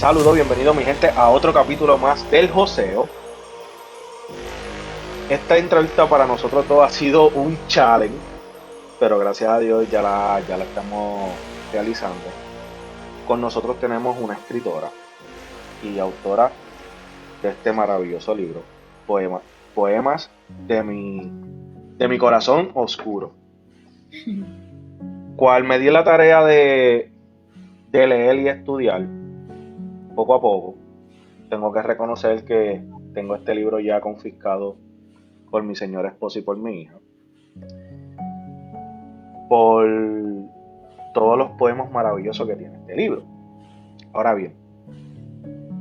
Saludos, bienvenido mi gente a otro capítulo más del Joseo. Esta entrevista para nosotros todos ha sido un challenge, pero gracias a Dios ya la estamos realizando. Con nosotros tenemos una escritora y autora de este maravilloso libro, Poemas de mi corazón oscuro, cual me di la tarea de leer y estudiar poco a poco. Tengo que reconocer que tengo este libro ya confiscado por mi señora esposa y por mi hija, por todos los poemas maravillosos que tiene este libro. Ahora bien,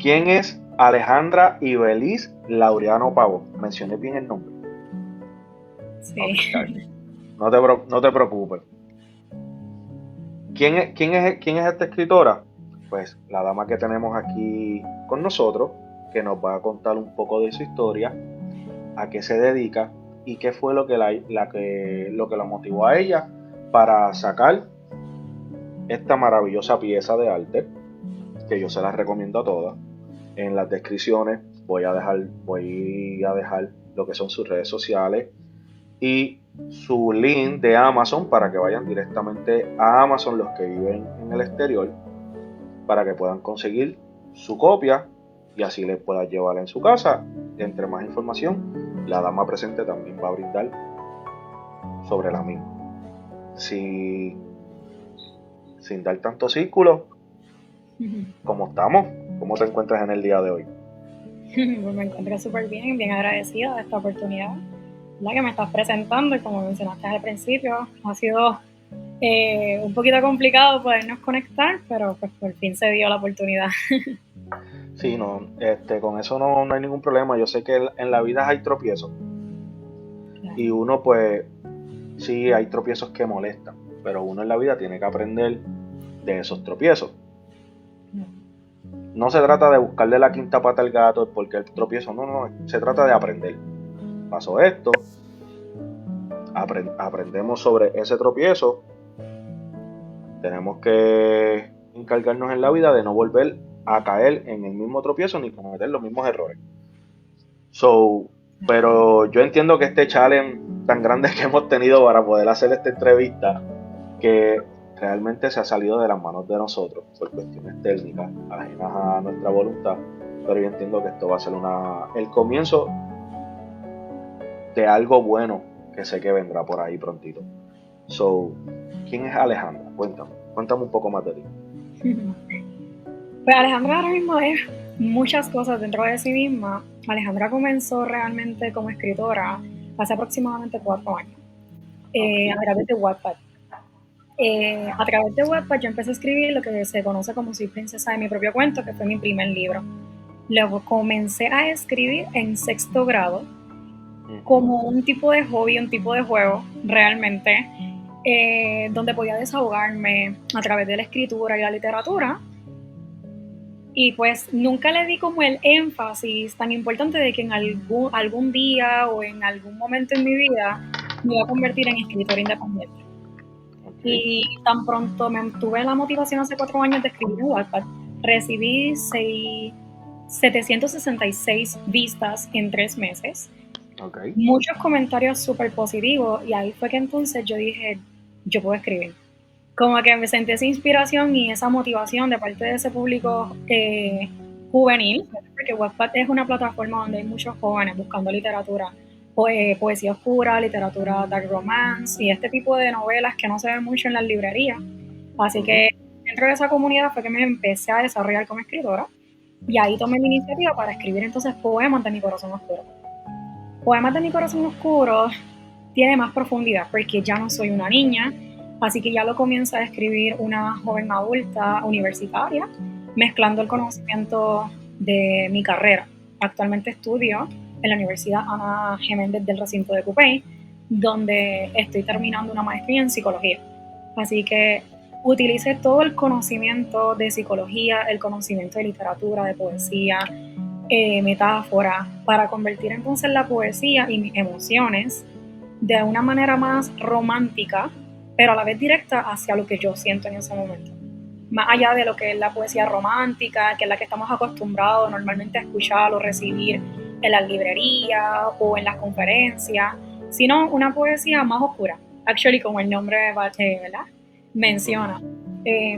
¿quién es Alejandra Ibeliz Laureano Pavón? Mencioné bien el nombre. Sí. Okay. No te preocupes. ¿Quién es esta escritora? Pues la dama que tenemos aquí con nosotros, que nos va a contar un poco de su historia, a qué se dedica y qué fue lo que la motivó a ella para sacar esta maravillosa pieza de arte, que yo se las recomiendo a todas. En las descripciones voy a dejar lo que son sus redes sociales y su link de Amazon para que vayan directamente a Amazon los que viven en el exterior, para que puedan conseguir su copia y así les pueda llevar en su casa. Entre más información, la dama presente también va a brindar sobre la misma. Si, Sin dar tanto círculo, ¿cómo estamos? ¿Cómo te encuentras en el día de hoy? Pues me encuentro súper bien agradecida de esta oportunidad, la que me estás presentando, y como mencionaste al principio, ha sido un poquito complicado podernos conectar, pero pues por fin se dio la oportunidad. Sí, no, con eso no hay ningún problema. Yo sé que en la vida hay tropiezos Claro. y uno pues sí hay tropiezos que molestan, pero uno en la vida tiene que aprender de esos tropiezos. No se trata de buscarle la quinta pata al gato porque el tropiezo, no, se trata de aprender. Pasó esto, aprendemos sobre ese tropiezo, tenemos que encargarnos en la vida de no volver a caer en el mismo tropiezo ni cometer los mismos errores. So, pero yo entiendo que este challenge tan grande que hemos tenido para poder hacer esta entrevista, que realmente se ha salido de las manos de nosotros por cuestiones técnicas ajenas a nuestra voluntad, pero yo entiendo que esto va a ser el comienzo de algo bueno que sé que vendrá por ahí prontito. So, ¿quién es Alejandra? Cuéntame un poco más de ti. Pues Alejandra ahora mismo es muchas cosas dentro de sí misma. Alejandra comenzó realmente como escritora hace aproximadamente 4 años, a través de Wattpad. A través de Wattpad yo empecé a escribir lo que se conoce como Soy princesa de mi propio cuento, que fue mi primer libro. Luego comencé a escribir en 6º grado como un tipo de hobby, un tipo de juego, realmente, donde podía desahogarme a través de la escritura y la literatura. Y pues nunca le di como el énfasis tan importante de que en algún día o en algún momento en mi vida me iba a convertir en escritora independiente. Okay. Y tan pronto me tuve la motivación hace 4 años de escribir en Wattpad, recibí 766 vistas en 3 meses, Okay. muchos comentarios súper positivos, y ahí fue que entonces yo dije, yo puedo escribir. Como que me sentí esa inspiración y esa motivación de parte de ese público juvenil, porque Wattpad es una plataforma donde hay muchos jóvenes buscando literatura, poesía oscura, literatura dark romance y este tipo de novelas que no se ven mucho en las librerías. Así que dentro de esa comunidad fue que me empecé a desarrollar como escritora, y ahí tomé la iniciativa para escribir entonces Poemas de mi corazón oscuro. Poemas de mi corazón oscuro tiene más profundidad porque ya no soy una niña, así que ya lo comienza a escribir una joven adulta universitaria, mezclando el conocimiento de mi carrera. Actualmente estudio en la Universidad Ana Geméndez del recinto de Cupey, donde estoy terminando una maestría en psicología. Así que utilicé todo el conocimiento de psicología, el conocimiento de literatura, de poesía, metáfora, para convertir entonces la poesía y mis emociones de una manera más romántica, pero a la vez directa hacia lo que yo siento en ese momento. más allá de lo que es la poesía romántica, que es la que estamos acostumbrados normalmente a escuchar o recibir en las librerías o en las conferencias, sino una poesía más oscura, actually como el nombre ¿verdad? Menciona,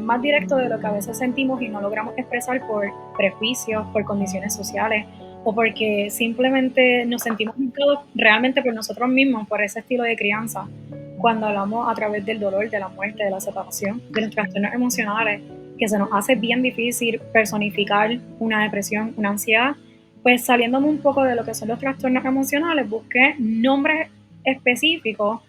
más directo de lo que a veces sentimos y no logramos expresar por prejuicios, por condiciones sociales o porque simplemente nos sentimos marcados realmente por nosotros mismos, por ese estilo de crianza, cuando hablamos a través del dolor, de la muerte, de la separación, de los trastornos emocionales, que se nos hace bien difícil personificar una depresión, una ansiedad. Pues saliéndome un poco de lo que son los trastornos emocionales, busqué nombres específicos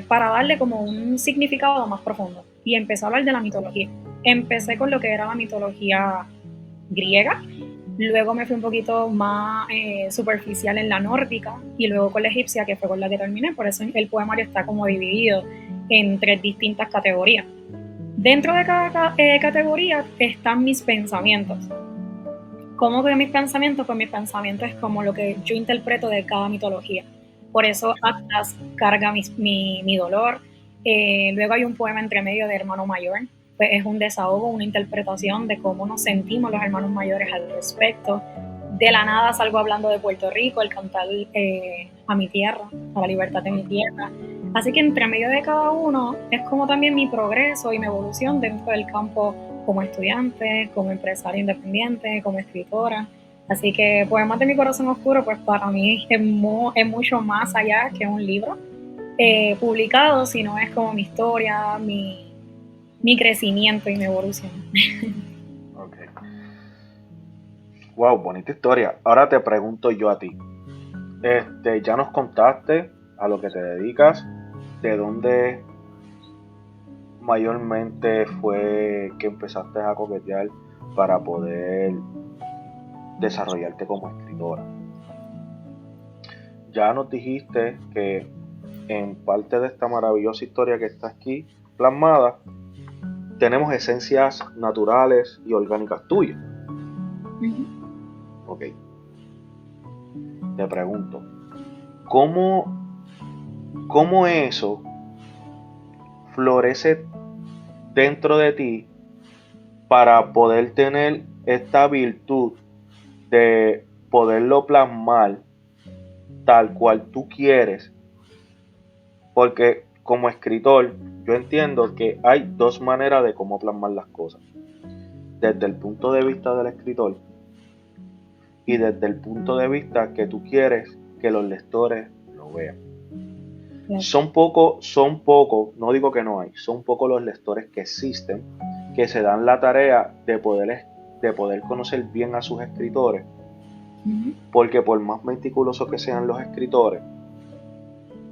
para darle como un significado más profundo. Y empecé a hablar de la mitología. Empecé con lo que era la mitología griega, luego me fui un poquito más superficial en la nórdica y luego con la egipcia, que fue con la que terminé. Por eso el poemario está como dividido en 3 distintas categorías. Dentro de cada categoría están mis pensamientos. ¿Cómo que mis pensamientos? Pues mis pensamientos es como lo que yo interpreto de cada mitología. Por eso Atlas carga mi dolor. Luego hay un poema entre medio de Hermano Mayor. Pues es un desahogo, una interpretación de cómo nos sentimos los hermanos mayores al respecto. De la nada salgo hablando de Puerto Rico, el cantar a mi tierra, a la libertad de mi tierra. Así que entre medio de cada uno es como también mi progreso y mi evolución dentro del campo como estudiante, como empresaria independiente, como escritora. Así que Poemas de mi corazón oscuro, pues para mí es mucho más allá que un libro publicado, sino es como mi historia, mi crecimiento y mi evolución. Okay. Wow, bonita historia. Ahora te pregunto yo a ti. Ya nos contaste a lo que te dedicas, de dónde mayormente fue que empezaste a coquetear para poder desarrollarte como escritora. Ya nos dijiste que en parte de esta maravillosa historia que está aquí plasmada, tenemos esencias naturales y orgánicas tuyas. Ok. Te pregunto, ¿cómo eso florece dentro de ti para poder tener esta virtud de poderlo plasmar tal cual tú quieres? Porque como escritor yo entiendo que hay 2 maneras de cómo plasmar las cosas: desde el punto de vista del escritor y desde el punto de vista que tú quieres que los lectores lo vean. Claro. Son pocos, no digo que no hay, son pocos los lectores que existen que se dan la tarea de poder conocer bien a sus escritores, porque por más meticulosos que sean los escritores,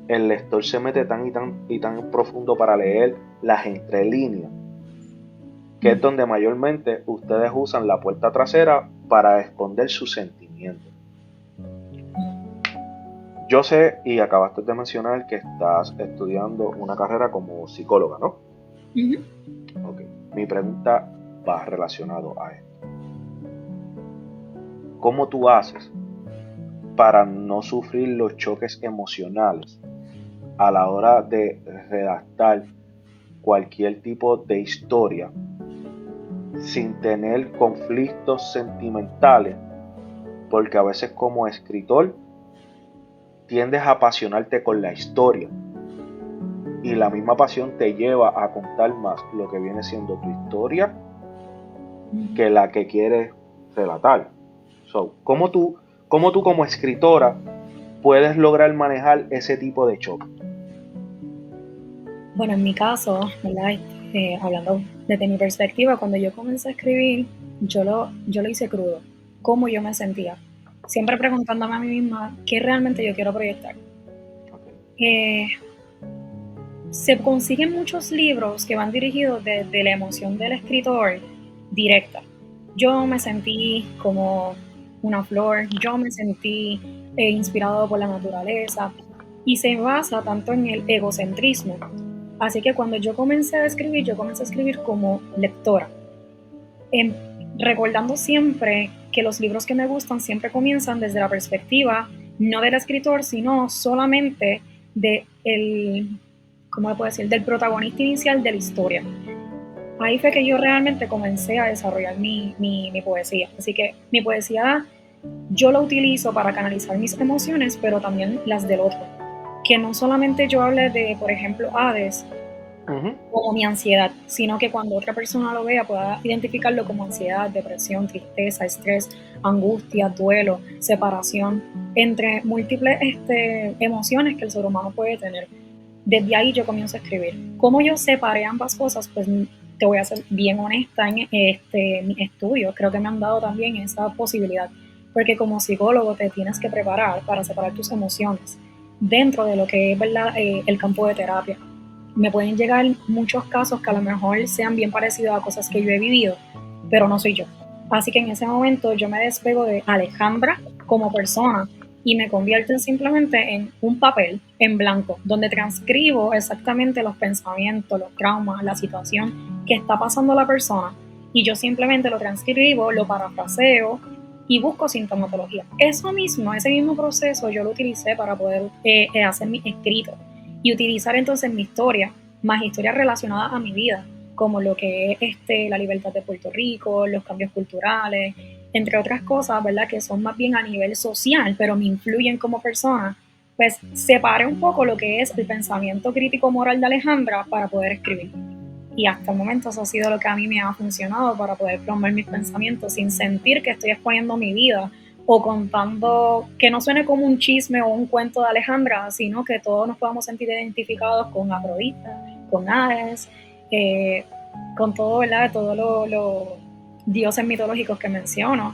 el lector se mete tan y tan profundo para leer las entrelíneas, que es donde mayormente ustedes usan la puerta trasera para esconder sus sentimientos. Yo sé, y acabaste de mencionar, que estás estudiando una carrera como psicóloga, ¿no? Okay. Mi pregunta va relacionado a esto. ¿Cómo tú haces para no sufrir los choques emocionales a la hora de redactar cualquier tipo de historia sin tener conflictos sentimentales? Porque a veces como escritor tiendes a apasionarte con la historia y la misma pasión te lleva a contar más lo que viene siendo tu historia que la que quieres relatar. So, ¿cómo tú como escritora puedes lograr manejar ese tipo de choque? Bueno, en mi caso, ¿verdad? Hablando desde mi perspectiva, cuando yo comencé a escribir, yo lo hice crudo, cómo yo me sentía, siempre preguntándome a mí misma qué realmente yo quiero proyectar. Se consiguen muchos libros que van dirigidos desde la emoción del escritor directa. Yo me sentí como una flor, yo me sentí inspirado por la naturaleza y se basa tanto en el egocentrismo. Así que cuando yo comencé a escribir como lectora, recordando siempre que los libros que me gustan siempre comienzan desde la perspectiva no del escritor, sino solamente del protagonista inicial de la historia. ahí fue que yo realmente comencé a desarrollar mi poesía. Así que mi poesía yo la utilizo para canalizar mis emociones, pero también las del otro. Que no solamente yo hable de, por ejemplo, Hades, como mi ansiedad, sino que cuando otra persona lo vea pueda identificarlo como ansiedad, depresión, tristeza, estrés, angustia, duelo, separación, entre múltiples emociones que el ser humano puede tener. Desde ahí yo comienzo a escribir. ¿Cómo yo separé ambas cosas? Pues te voy a ser bien honesta, en mis estudios creo que me han dado también esa posibilidad, porque como psicólogo te tienes que preparar para separar tus emociones dentro de lo que es, ¿verdad?, el campo de terapia. Me pueden llegar muchos casos que a lo mejor sean bien parecidos a cosas que yo he vivido, pero no soy yo. Así que en ese momento yo me despego de Alejandra como persona y me convierto simplemente en un papel en blanco, donde transcribo exactamente los pensamientos, los traumas, la situación que está pasando la persona, y yo simplemente lo transcribo, lo parafraseo y busco sintomatología. Eso mismo, ese mismo proceso yo lo utilicé para poder hacer mis escritos y utilizar entonces mi historia, más historias relacionadas a mi vida, como lo que es la libertad de Puerto Rico, los cambios culturales, entre otras cosas, ¿verdad?, que son más bien a nivel social, pero me influyen como persona. Pues separé un poco lo que es el pensamiento crítico moral de Alejandra para poder escribir. Y hasta el momento eso ha sido lo que a mí me ha funcionado para poder plasmar mis pensamientos sin sentir que estoy exponiendo mi vida o contando, que no suene como un chisme o un cuento de Alejandra, sino que todos nos podamos sentir identificados con Afrodita, con Hades, con todo, ¿verdad?, todos los dioses mitológicos que menciono.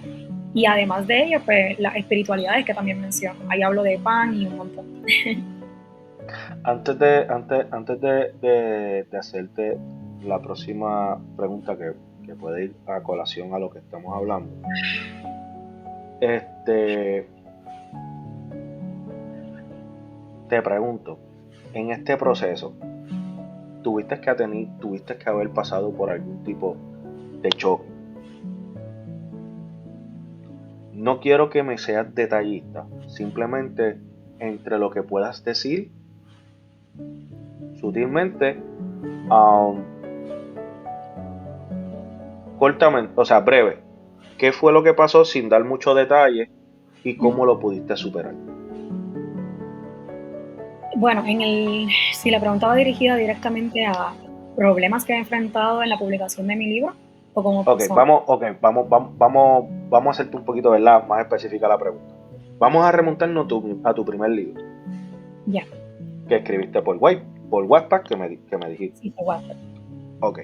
Y además de ello, pues las espiritualidades que también menciono. Ahí hablo de Pan y un montón. Antes de hacerte la próxima pregunta que puede ir a colación a lo que estamos hablando, te pregunto, en este proceso, tuviste que haber pasado por algún tipo de choque. No quiero que me seas detallista, simplemente entre lo que puedas decir sutilmente, cortamente, o sea, breve. ¿Qué fue lo que pasó sin dar mucho detalle y cómo lo pudiste superar? Bueno, si la pregunta va dirigida directamente a problemas que he enfrentado en la publicación de mi libro o como persona. Vamos a hacerte un poquito, ¿verdad?, más específica la pregunta. Vamos a remontarnos a tu primer libro. Ya. Que escribiste por WhatsApp, que me dijiste. Sí, por WhatsApp. Ok.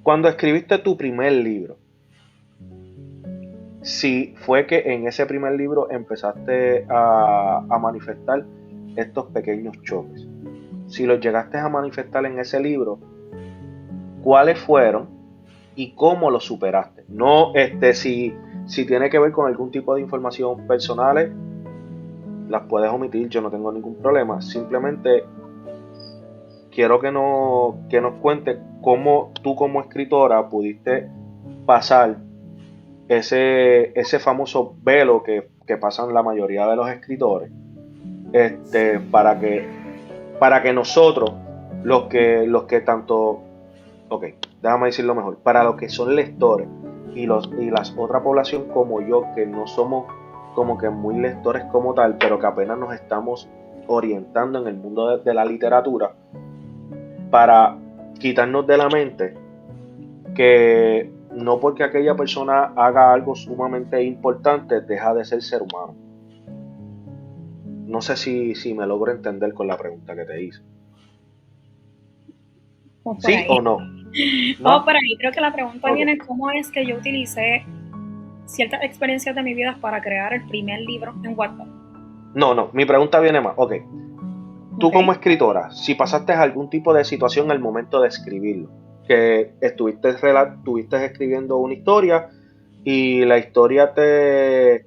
Cuando escribiste tu primer libro, si fue que en ese primer libro empezaste a manifestar estos pequeños choques. Si los llegaste a manifestar en ese libro, ¿cuáles fueron y cómo los superaste? No, si tiene que ver con algún tipo de información personales, las puedes omitir, yo no tengo ningún problema. Simplemente quiero que nos cuentes cómo tú como escritora pudiste pasar ese famoso velo que pasan la mayoría de los escritores, para que nosotros, los que tanto, ok, déjame decirlo mejor, para los que son lectores y las otra población como yo, que no somos como que muy lectores como tal, pero que apenas nos estamos orientando en el mundo de la literatura, para quitarnos de la mente que no porque aquella persona haga algo sumamente importante deja de ser humano. No sé si me logro entender con la pregunta que te hice. ¿Sí o no? Vamos por ahí. Creo que la pregunta Okay. viene cómo es que yo utilicé ciertas experiencias de mi vida para crear el primer libro en WhatsApp. No, mi pregunta viene más. Ok. Tú como escritora, si pasaste algún tipo de situación al momento de escribirlo, que estuviste escribiendo una historia y la historia te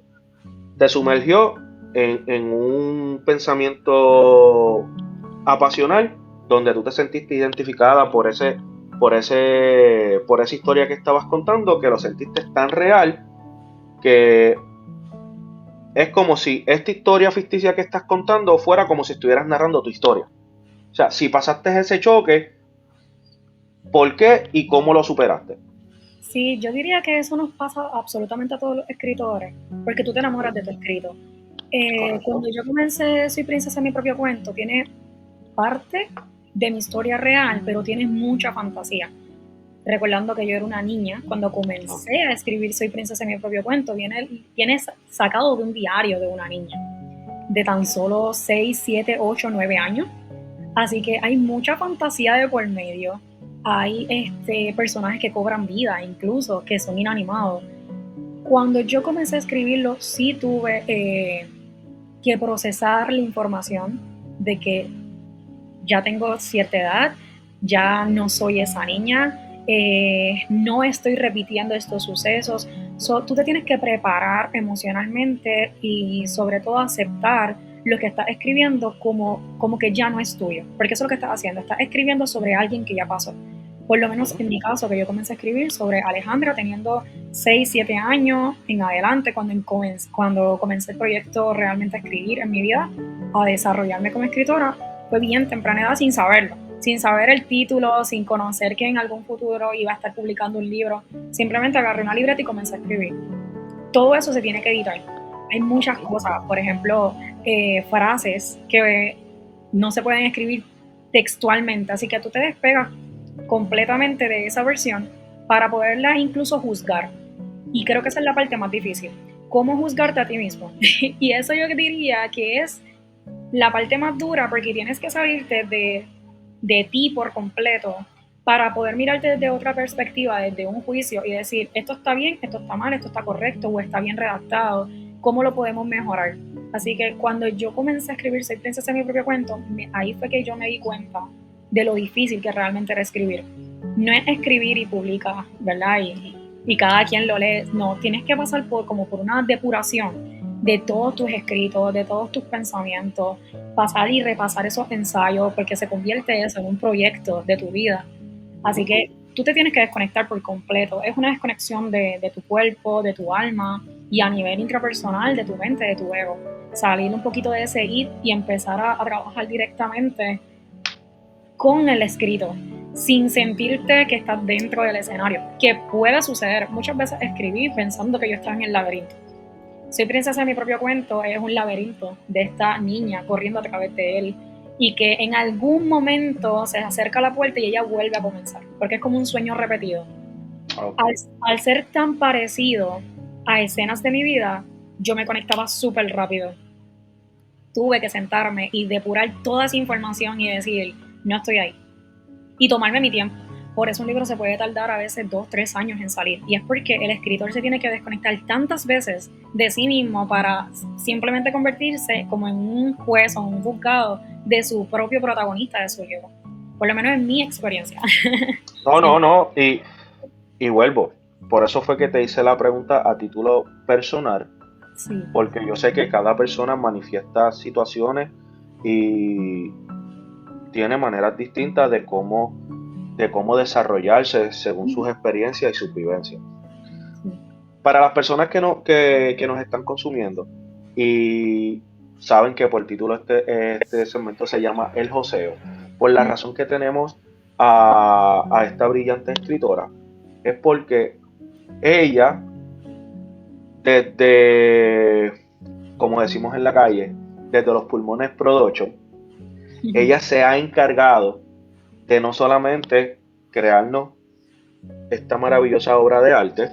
sumergió en un pensamiento apasional donde tú te sentiste identificada por esa historia que estabas contando, que lo sentiste tan real que es como si esta historia ficticia que estás contando fuera como si estuvieras narrando tu historia. O sea, si pasaste ese choque, ¿Por qué y cómo lo superaste? Sí, yo diría que eso nos pasa absolutamente a todos los escritores, porque tú te enamoras de tu escrito. Correcto. Cuando yo comencé Soy Princesa, mi propio cuento, tiene parte de mi historia real, pero tiene mucha fantasía. Recordando que yo era una niña, cuando comencé a escribir Soy Princesa, mi propio cuento, viene sacado de un diario de una niña, de tan solo 6, 7, 8, 9 años. Así que hay mucha fantasía de por medio. Hay personajes que cobran vida, incluso, que son inanimados. Cuando yo comencé a escribirlo, sí tuve que procesar la información de que ya tengo cierta edad, ya no soy esa niña, no estoy repitiendo estos sucesos. Tú te tienes que preparar emocionalmente y sobre todo aceptar lo que estás escribiendo como que ya no es tuyo, porque eso es lo que estás haciendo, estás escribiendo sobre alguien que ya pasó. Por lo menos en mi caso, que yo comencé a escribir sobre Alejandra teniendo 6, 7 años en adelante, cuando comencé el proyecto realmente a escribir en mi vida, a desarrollarme como escritora, fue bien temprana edad sin saberlo, sin saber el título, sin conocer que en algún futuro iba a estar publicando un libro. Simplemente agarré una libreta y comencé a escribir. Todo eso se tiene que editar. Hay muchas cosas, por ejemplo, frases que no se pueden escribir textualmente, así que tú te despegas completamente de esa versión para poderla incluso juzgar. Y creo que esa es la parte más difícil. ¿Cómo juzgarte a ti mismo? Y eso yo diría que es la parte más dura porque tienes que salirte de ti por completo para poder mirarte desde otra perspectiva, desde un juicio y decir, esto está bien, esto está mal, esto está correcto o está bien redactado, ¿cómo lo podemos mejorar? Así que cuando yo comencé a escribir Soy Princesa en mi propio cuento, ahí fue que yo me di cuenta de lo difícil que realmente era escribir. No es escribir y publicar, ¿verdad? Y cada quien lo lee, no, tienes que pasar como por una depuración de todos tus escritos, de todos tus pensamientos, pasar y repasar esos ensayos, porque se convierte eso en un proyecto de tu vida. Así que tú te tienes que desconectar por completo. Es una desconexión de tu cuerpo, de tu alma y a nivel intrapersonal, de tu mente, de tu ego. Salir un poquito de ese id y empezar a trabajar directamente con el escrito, sin sentirte que estás dentro del escenario, que puede suceder. Muchas veces escribí pensando que yo estaba en el laberinto. Soy Princesa de mi propio cuento es un laberinto de esta niña corriendo a través de él y que en algún momento se acerca a la puerta y ella vuelve a comenzar, porque es como un sueño repetido. Okay. Al ser tan parecido a escenas de mi vida, yo me conectaba súper rápido. Tuve que sentarme y depurar toda esa información y decir, no estoy ahí. Y tomarme mi tiempo. Por eso un libro se puede tardar a veces 2, 3 años en salir. Y es porque el escritor se tiene que desconectar tantas veces de sí mismo para simplemente convertirse como en un juez o un juzgado de su propio protagonista de su libro. Por lo menos en mi experiencia. No, Sí, no, no. Y vuelvo. Por eso fue que te hice la pregunta a título personal, sí, porque yo sé que cada persona manifiesta situaciones y tiene maneras distintas de cómo desarrollarse según sus experiencias y sus vivencias. sí. Para las personas que nos están consumiendo y saben que por título este segmento se llama El Joseo, por la razón que tenemos a esta brillante escritora, es porque ella, desde, como decimos en la calle, desde los pulmones Production, ella se ha encargado de no solamente crearnos esta maravillosa obra de arte,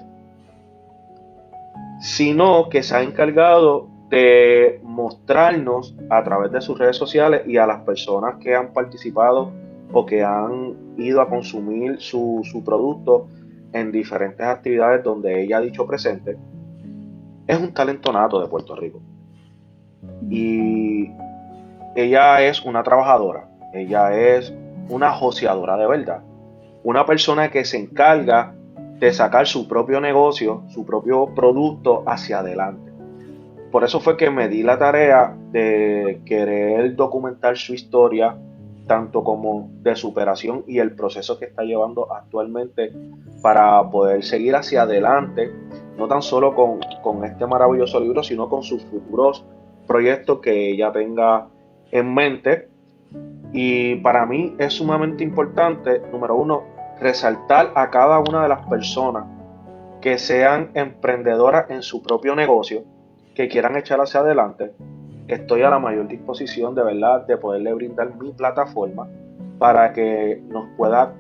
sino que se ha encargado de mostrarnos a través de sus redes sociales y a las personas que han participado o que han ido a consumir su producto en diferentes actividades donde ella ha dicho presente, es un talento nato de Puerto Rico. Y ella es una trabajadora, ella es una joseadora de verdad, una persona que se encarga de sacar su propio negocio, su propio producto hacia adelante. Por eso fue que me di la tarea de querer documentar su historia, tanto como de superación y el proceso que está llevando actualmente para poder seguir hacia adelante, no tan solo con este maravilloso libro, sino con sus futuros proyectos que ella tenga en mente. Y para mí es sumamente importante, número uno, resaltar a cada una de las personas que sean emprendedoras en su propio negocio, que quieran echar hacia adelante. Estoy a la mayor disposición de verdad de poderle brindar mi plataforma para que nos puedan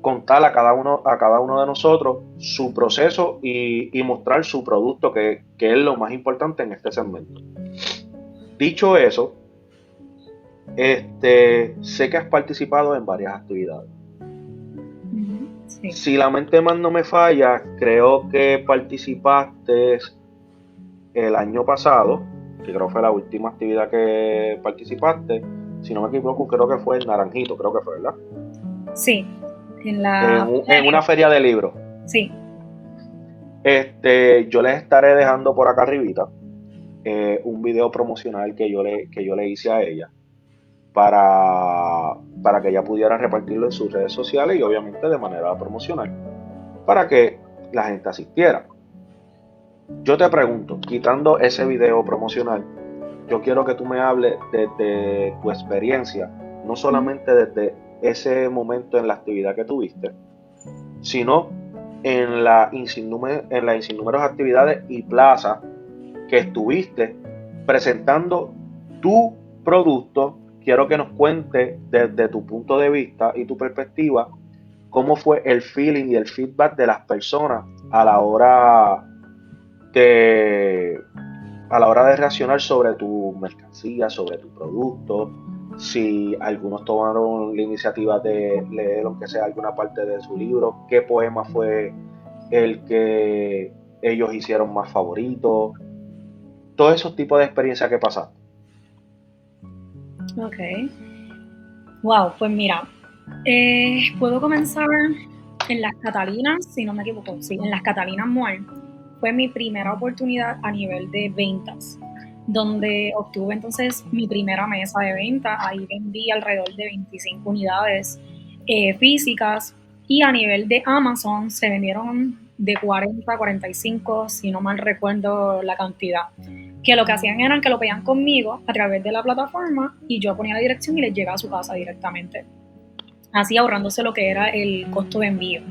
contar a cada uno de nosotros su proceso y mostrar su producto, que es lo más importante en este segmento. Dicho eso, sé que has participado en varias actividades. Sí. Si la mente más no me falla, creo que participaste el año pasado, que creo que fue la última actividad que participaste. Si no me equivoco, creo que fue el Naranjito, creo que fue, ¿verdad? Sí, en En una feria de libros. Sí. Yo les estaré dejando por acá arribita un video promocional que yo le hice a ella para que ella pudiera repartirlo en sus redes sociales y obviamente de manera promocional para que la gente asistiera. Yo te pregunto, quitando ese video promocional, yo quiero que tú me hables de tu experiencia, no solamente desde ese momento en la actividad que tuviste, sino en las insinnúmeras actividades y plazas que estuviste presentando tu producto. Quiero que nos cuentes desde tu punto de vista y tu perspectiva cómo fue el feeling y el feedback de las personas a la hora de reaccionar sobre tu mercancía, sobre tu producto. Si algunos tomaron la iniciativa de leer, aunque sea alguna parte de su libro, qué poema fue el que ellos hicieron más favorito, todos esos tipos de experiencias que pasaste. Ok. Wow, pues mira, puedo comenzar en las Catalinas, si no me equivoco, sí, en las Catalinas Mall. Fue mi primera oportunidad a nivel de ventas, donde obtuve entonces mi primera mesa de venta. Ahí vendí alrededor de 25 unidades físicas, y a nivel de Amazon se vendieron de 40 a 45, si no mal recuerdo la cantidad, que lo que hacían era que lo pedían conmigo a través de la plataforma y yo ponía la dirección y les llegaba a su casa directamente, así ahorrándose lo que era el costo de envío.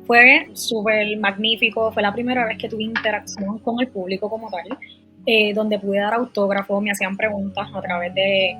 Fue súper magnífico, fue la primera vez que tuve interacción con el público como tal, donde pude dar autógrafos, me hacían preguntas a través de,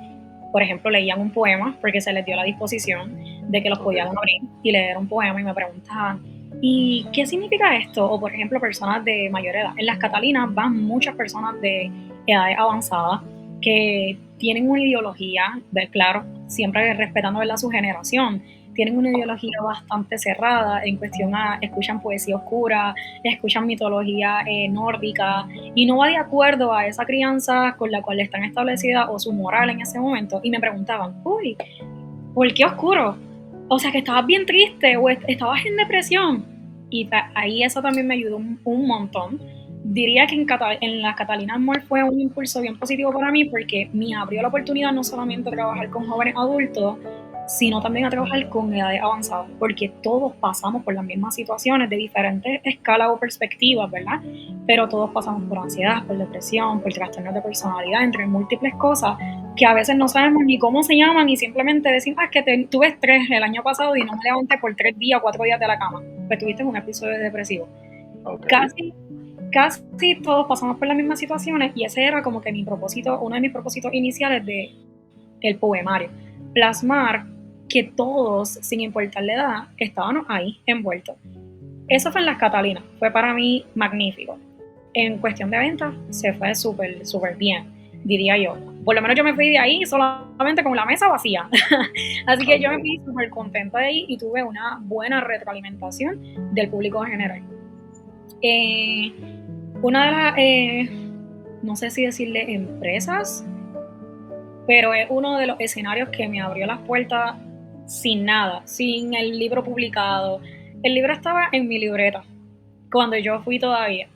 por ejemplo, leían un poema porque se les dio la disposición de que los podían abrir y leer un poema y me preguntaban, ¿y qué significa esto? O por ejemplo, personas de mayor edad. En las Catalinas van muchas personas de edades avanzadas que tienen una ideología, claro, siempre respetando, ¿verdad?, su generación. Tienen una ideología bastante cerrada en cuestión a, escuchan poesía oscura, escuchan mitología nórdica, y no va de acuerdo a esa crianza con la cual están establecidas o su moral en ese momento. Y me preguntaban, uy, ¿por qué oscuro? O sea, que estabas bien triste o estabas en depresión. Y ahí eso también me ayudó un montón. Diría que en las Catalinas Mall fue un impulso bien positivo para mí, porque me abrió la oportunidad no solamente de trabajar con jóvenes adultos, sino también a trabajar con edades avanzadas, porque todos pasamos por las mismas situaciones de diferentes escalas o perspectivas, ¿verdad? Pero todos pasamos por ansiedad, por depresión, por trastornos de personalidad, entre múltiples cosas que a veces no sabemos ni cómo se llaman, y simplemente decimos, que tuve estrés el año pasado y no me levanté por 3 días, 4 días de la cama, pues tuviste un episodio depresivo. Okay. Casi todos pasamos por las mismas situaciones, y ese era como que mi propósito, uno de mis propósitos iniciales de el poemario, plasmar que todos, sin importar la edad, estábamos ahí envueltos. Eso fue en las Catalinas, fue para mí magnífico. En cuestión de ventas, se fue súper bien, diría yo. Por lo menos yo me fui de ahí solamente con la mesa vacía. Así que yo me fui súper contenta de ahí y tuve una buena retroalimentación del público en general. Una de las, no sé si decirle empresas, pero es uno de los escenarios que me abrió las puertas sin nada, sin el libro publicado. El libro estaba en mi libreta cuando yo fui todavía.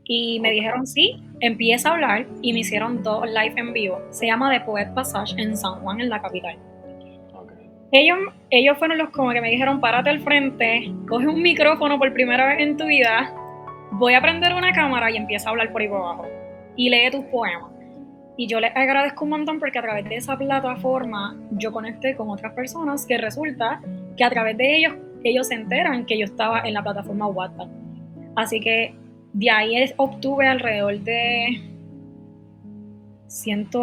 Y me dijeron, sí, empieza a hablar, y me hicieron 2 live en vivo. Se llama The Poet Passage en San Juan, en la capital. Ellos fueron los como que me dijeron, párate al frente, coge un micrófono por primera vez en tu vida, voy a prender una cámara y empieza a hablar por ahí por abajo. Y lee tus poemas. Y yo les agradezco un montón porque a través de esa plataforma yo conecté con otras personas que resulta que a través de ellos se enteran que yo estaba en la plataforma Wattpad. Así que de ahí obtuve alrededor de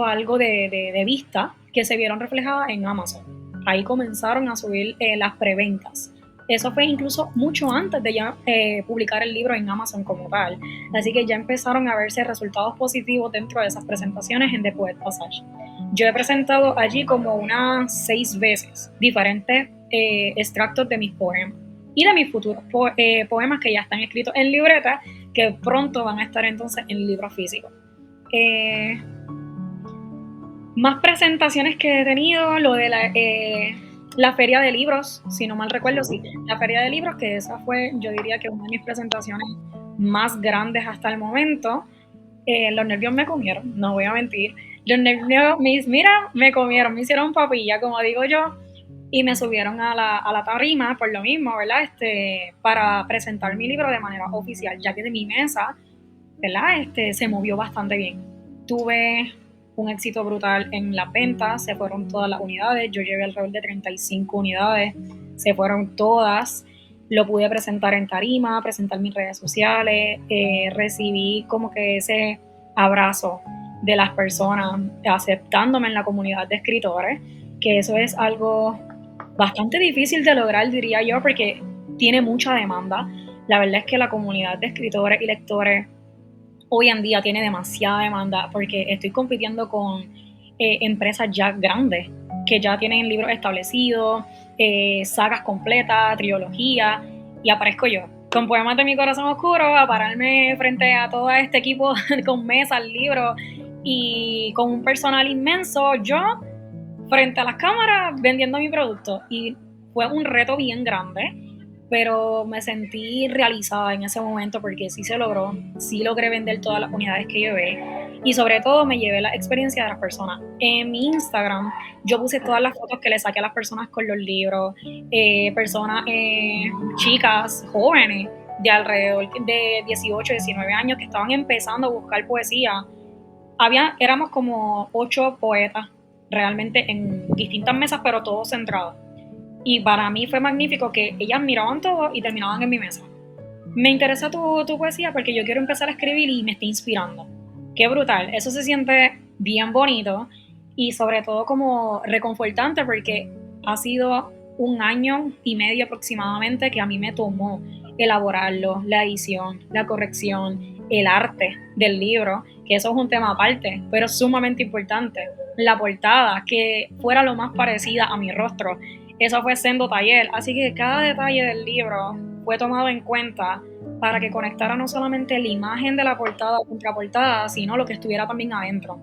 algo de vistas que se vieron reflejadas en Amazon. Ahí comenzaron a subir las preventas. Eso fue incluso mucho antes de ya publicar el libro en Amazon como tal. Así que ya empezaron a verse resultados positivos dentro de esas presentaciones en The Poet Passage. Yo he presentado allí como unas 6 veces diferentes extractos de mis poemas y de mis futuros poemas que ya están escritos en libreta, que pronto van a estar entonces en libro físico. Más presentaciones que he tenido, lo de la feria de libros, si no mal recuerdo, sí, la feria de libros, que esa fue, yo diría que una de mis presentaciones más grandes hasta el momento. Los nervios me comieron, no voy a mentir. Los nervios, me comieron, me hicieron papilla, como digo yo, y me subieron a la tarima por lo mismo, ¿verdad? Para presentar mi libro de manera oficial, ya que de mi mesa, ¿verdad? Se movió bastante bien. Tuve un éxito brutal en las ventas, se fueron todas las unidades, yo llevé alrededor de 35 unidades, se fueron todas, lo pude presentar en tarima, presentar mis redes sociales, recibí como que ese abrazo de las personas aceptándome en la comunidad de escritores, que eso es algo bastante difícil de lograr, diría yo, porque tiene mucha demanda. La verdad es que la comunidad de escritores y lectores hoy en día tiene demasiada demanda porque estoy compitiendo con empresas ya grandes que ya tienen libros establecidos, sagas completas, trilogía, y aparezco yo con Poemas de mi corazón oscuro a pararme frente a todo este equipo con mesas, libros y con un personal inmenso, yo frente a las cámaras vendiendo mi producto, y fue un reto bien grande, pero me sentí realizada en ese momento porque sí se logró, sí logré vender todas las unidades que llevé y sobre todo me llevé la experiencia de las personas. En mi Instagram yo puse todas las fotos que le saqué a las personas con los libros, personas, chicas, jóvenes de alrededor de 18, 19 años que estaban empezando a buscar poesía. Éramos como 8 poetas realmente en distintas mesas, pero todos centrados. Y para mí fue magnífico que ellas miraban todo y terminaban en mi mesa. Me interesa tu poesía porque yo quiero empezar a escribir y me está inspirando. Qué brutal, eso se siente bien bonito y sobre todo como reconfortante porque ha sido 1 año y medio aproximadamente que a mí me tomó elaborarlo, la edición, la corrección, el arte del libro, que eso es un tema aparte, pero sumamente importante. La portada, que fuera lo más parecida a mi rostro. Eso fue sendo taller, así que cada detalle del libro fue tomado en cuenta para que conectara no solamente la imagen de la portada o contraportada, sino lo que estuviera también adentro.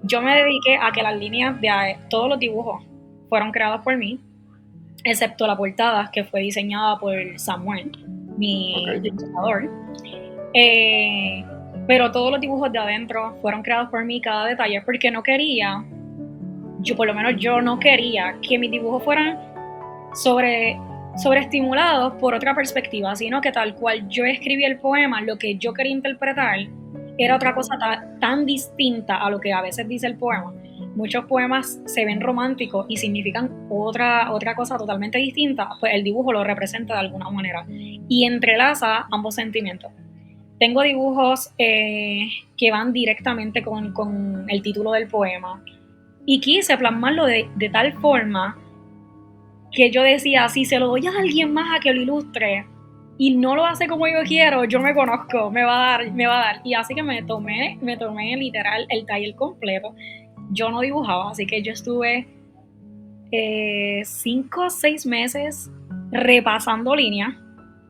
Yo me dediqué a que las líneas de todos los dibujos fueron creados por mí, excepto la portada que fue diseñada por Samuel, mi ilustrador. Pero todos los dibujos de adentro fueron creados por mí, cada detalle, porque no quería, por lo menos yo no quería que mis dibujos fueran sobreestimulados por otra perspectiva, sino que tal cual yo escribí el poema, lo que yo quería interpretar era otra cosa tan distinta a lo que a veces dice el poema. Muchos poemas se ven románticos y significan otra cosa totalmente distinta, pues el dibujo lo representa de alguna manera y entrelaza ambos sentimientos. Tengo dibujos que van directamente con el título del poema y quise plasmarlo de tal forma que yo decía, si se lo doy a alguien más a que lo ilustre y no lo hace como yo quiero, yo me conozco, me va a dar. Y así que me tomé literal el taller completo. Yo no dibujaba, así que yo estuve 5 o 6 meses repasando líneas.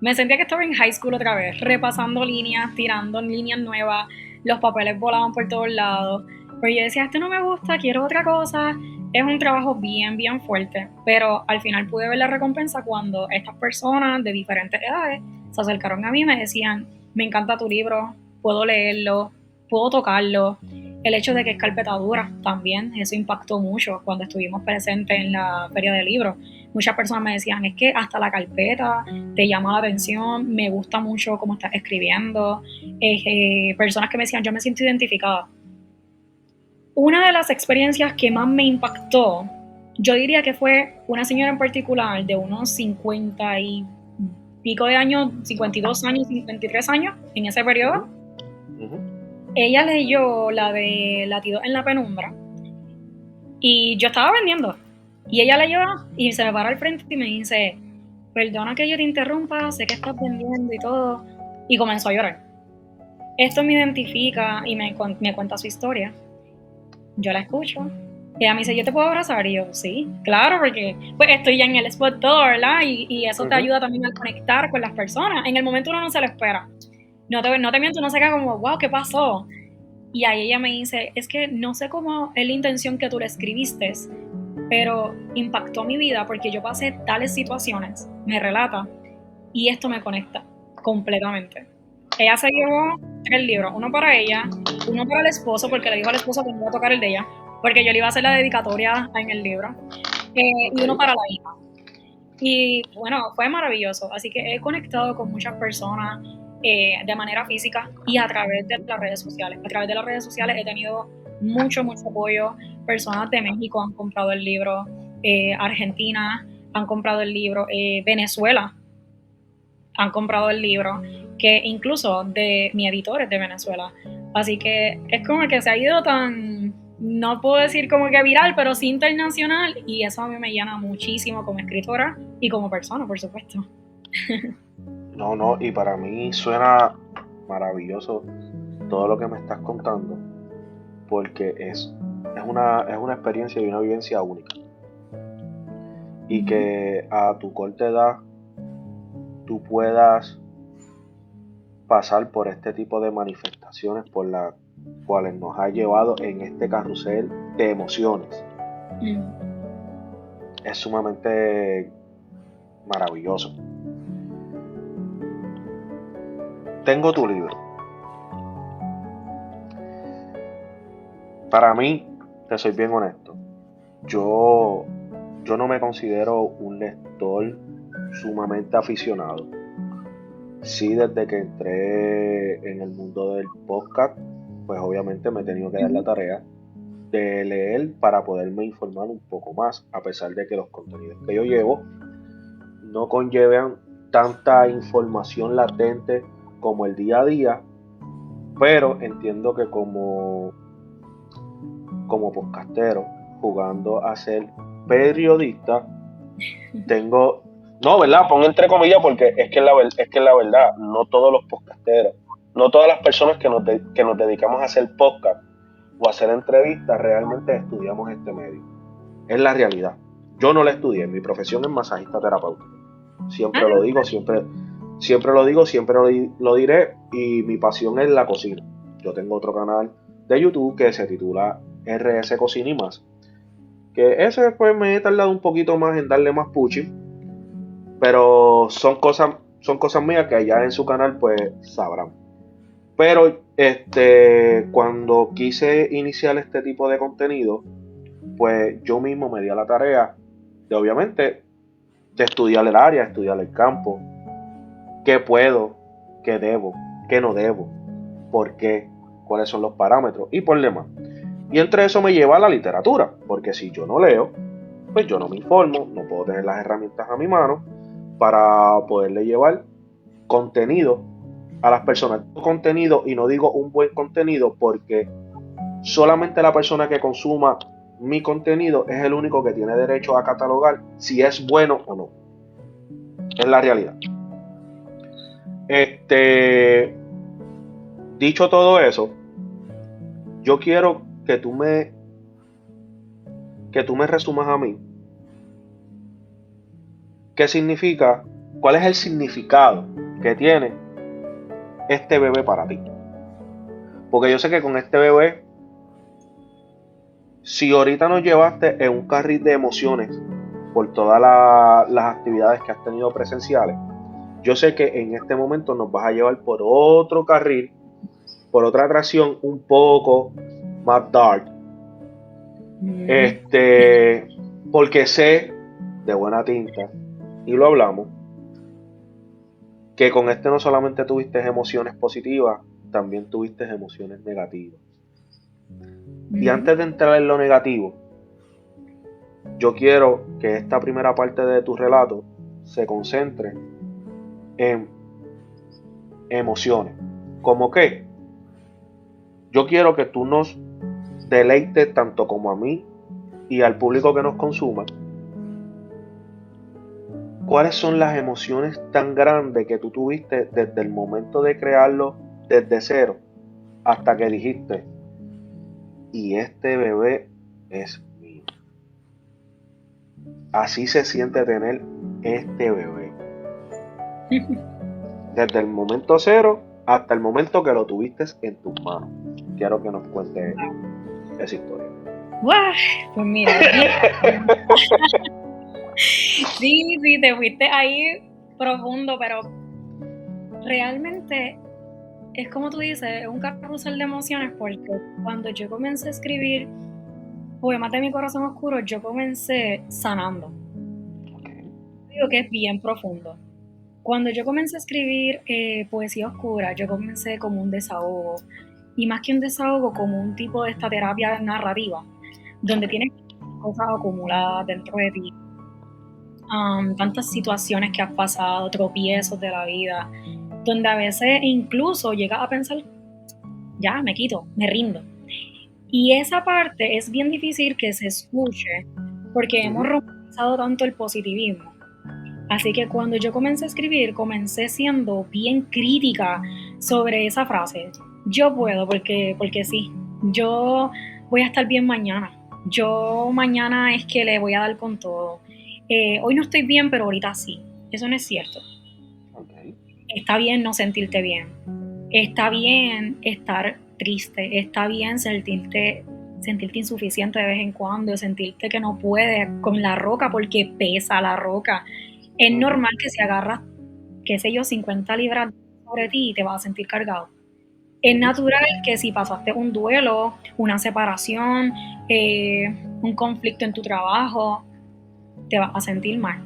Me sentía que estaba en high school otra vez, repasando líneas, tirando líneas nuevas, los papeles volaban por todos lados. Pero yo decía, esto no me gusta, quiero otra cosa. Es un trabajo bien fuerte, pero al final pude ver la recompensa cuando estas personas de diferentes edades se acercaron a mí y me decían, me encanta tu libro, puedo leerlo, puedo tocarlo. El hecho de que es carpeta dura también, eso impactó mucho cuando estuvimos presentes en la feria de libros. Muchas personas me decían, es que hasta la carpeta te llama la atención, me gusta mucho cómo estás escribiendo. Personas que me decían, yo me siento identificada. Una de las experiencias que más me impactó, yo diría que fue una señora en particular de unos 50 y pico de años, 52 años, 53 años, en ese periodo. Ella leyó la de Latidos en la Penumbra y yo estaba vendiendo. Y ella leyó y se me paró al frente y me dice, perdona que yo te interrumpa, sé que estás vendiendo y todo. Y comenzó a llorar. Esto me identifica y me cuenta su historia. Yo la escucho. Y ella me dice, ¿yo te puedo abrazar? Y yo, sí, claro, porque pues estoy ya en el spot todo, ¿verdad? Y eso te ayuda también a conectar con las personas. En el momento uno no se lo espera. No te miento, uno se queda como, wow, ¿qué pasó? Y ahí ella me dice, es que no sé cómo es la intención que tú le escribiste, pero impactó mi vida porque yo pasé tales situaciones, me relata, y esto me conecta completamente. Ella se llevó 3 libros, uno para ella, uno para el esposo, porque le dijo al esposo que no iba a tocar el de ella, porque yo le iba a hacer la dedicatoria en el libro, y uno para la hija. Y bueno, fue maravilloso, así que he conectado con muchas personas de manera física y a través de las redes sociales. A través de las redes sociales he tenido mucho apoyo. Personas de México han comprado el libro, Argentina han comprado el libro, Venezuela han comprado el libro, que incluso de mi editor es de Venezuela. Así que es como que se ha ido tan, no puedo decir como que viral, pero sí internacional, y eso a mí me llena muchísimo como escritora y como persona, por supuesto. No, y para mí suena maravilloso todo lo que me estás contando, porque es una experiencia y una vivencia única. Y que a tu corta edad tú puedas pasar por este tipo de manifestaciones por las cuales nos ha llevado en este carrusel de emociones. Es sumamente maravilloso. Tengo tu libro. Para mí, te soy bien honesto, yo no me considero un lector sumamente aficionado. Sí, desde que entré en el mundo del podcast, pues obviamente me he tenido que dar la tarea de leer para poderme informar un poco más, a pesar de que los contenidos que yo llevo no conllevan tanta información latente como el día a día, pero entiendo que como podcastero, jugando a ser periodista, tengo, no, ¿verdad? Pongo entre comillas porque es que la verdad, no todos los podcasteros, no todas las personas que nos dedicamos a hacer podcast o a hacer entrevistas realmente estudiamos este medio. Es la realidad. Yo no la estudié, mi profesión es masajista terapéutico. Siempre lo digo, siempre lo digo, siempre lo diré, y mi pasión es la cocina. Yo tengo otro canal de YouTube que se titula RS Cocina y Más, que ese después me he tardado un poquito más en darle más pushing, pero son cosas mías que allá en su canal pues sabrán. Pero cuando quise iniciar este tipo de contenido, pues yo mismo me di a la tarea de, obviamente, de estudiar el área, estudiar el campo, qué puedo, qué debo, qué no debo, por qué, cuáles son los parámetros y por demás. Y entre eso me lleva a la literatura, porque si yo no leo, pues yo no me informo, no puedo tener las herramientas a mi mano para poderle llevar contenido a las personas. Contenido, y no digo un buen contenido, porque solamente la persona que consuma mi contenido es el único que tiene derecho a catalogar si es bueno o no. Es la realidad. Dicho todo eso, yo quiero que tú me resumas a mí qué significa, cuál es el significado que tiene este bebé para ti. Porque yo sé que con este bebé, si ahorita nos llevaste en un carril de emociones por todas las actividades que has tenido presenciales, yo sé que en este momento nos vas a llevar por otro carril, por otra atracción un poco más dark. Porque sé de buena tinta, y lo hablamos, que con no solamente tuviste emociones positivas, también tuviste emociones negativas. Y antes de entrar en lo negativo, yo quiero que esta primera parte de tu relato se concentre en emociones. ¿Cómo qué? Yo quiero que tú nos deleites tanto como a mí y al público que nos consuma. ¿Cuáles son las emociones tan grandes que tú tuviste desde el momento de crearlo, desde cero, hasta que dijiste, y este bebé es mío? Así se siente tener este bebé. Desde el momento cero hasta el momento que lo tuviste en tus manos. Quiero que nos cuentes esa historia. Pues mira, sí, te fuiste ahí profundo, pero realmente es como tú dices, es un carrusel de emociones, porque cuando yo comencé a escribir Poemas de mi corazón oscuro, yo comencé sanando. Digo que es bien profundo. Cuando yo comencé a escribir poesía oscura, yo comencé como un desahogo, y más que un desahogo, como un tipo de esta terapia narrativa, donde tienes cosas acumuladas dentro de ti, tantas situaciones que has pasado, tropiezos de la vida, donde a veces incluso llegas a pensar, ya, me quito, me rindo. Y esa parte es bien difícil que se escuche, porque hemos romantizado tanto el positivismo. Así que cuando yo comencé a escribir, comencé siendo bien crítica sobre esa frase. Yo puedo porque sí. Yo voy a estar bien mañana. Yo mañana es que le voy a dar con todo. Hoy no estoy bien, pero ahorita sí. Eso no es cierto. Está bien no sentirte bien. Está bien estar triste. Está bien sentirte insuficiente de vez en cuando, sentirte que no puedes con la roca porque pesa la roca. Es normal que si agarras, qué sé yo, 50 libras sobre ti, te vas a sentir cargado. Es natural que si pasaste un duelo, una separación, un conflicto en tu trabajo, te vas a sentir mal.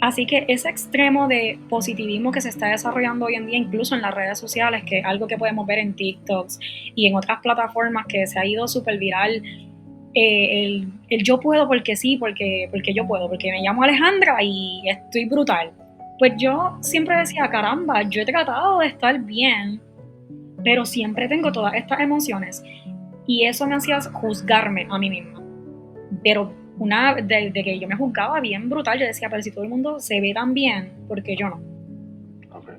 Así que ese extremo de positivismo que se está desarrollando hoy en día, incluso en las redes sociales, que es algo que podemos ver en TikToks y en otras plataformas que se ha ido súper viral, el yo puedo porque sí, porque yo puedo, porque me llamo Alejandra y estoy brutal. Pues yo siempre decía, caramba, yo he tratado de estar bien, pero siempre tengo todas estas emociones. Y eso me hacía juzgarme a mí misma. Pero de que yo me juzgaba bien brutal, yo decía, pero si todo el mundo se ve tan bien, ¿por qué yo no?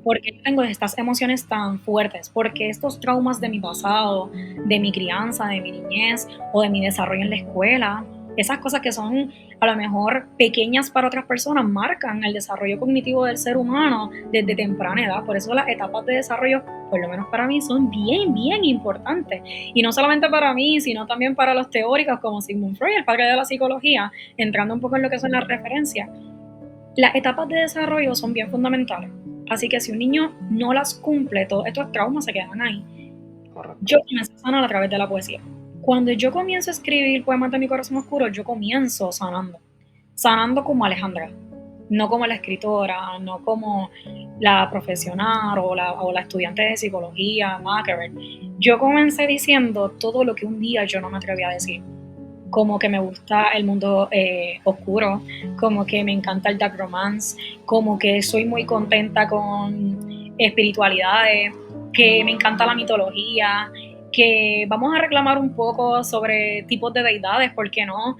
Porque yo tengo estas emociones tan fuertes, porque estos traumas de mi pasado, de mi crianza, de mi niñez o de mi desarrollo en la escuela, esas cosas que son a lo mejor pequeñas para otras personas, marcan el desarrollo cognitivo del ser humano desde temprana edad. Por eso las etapas de desarrollo, por lo menos para mí, son bien, bien importantes. Y no solamente para mí, sino también para los teóricos como Sigmund Freud, el padre de la psicología, entrando un poco en lo que son las referencias. Las etapas de desarrollo son bien fundamentales. Así que si un niño no las cumple, todos estos traumas se quedan ahí. Correcto. Yo comencé a sanar a través de la poesía. Cuando yo comienzo a escribir Poemas de mi corazón oscuro, yo comienzo sanando como Alejandra, no como la escritora, no como la profesional o la estudiante de psicología, nada que ver. Yo comencé diciendo todo lo que un día yo no me atreví a decir, como que me gusta el mundo oscuro, como que me encanta el dark romance, como que soy muy contenta con espiritualidades, que me encanta la mitología, que vamos a reclamar un poco sobre tipos de deidades, ¿por qué no?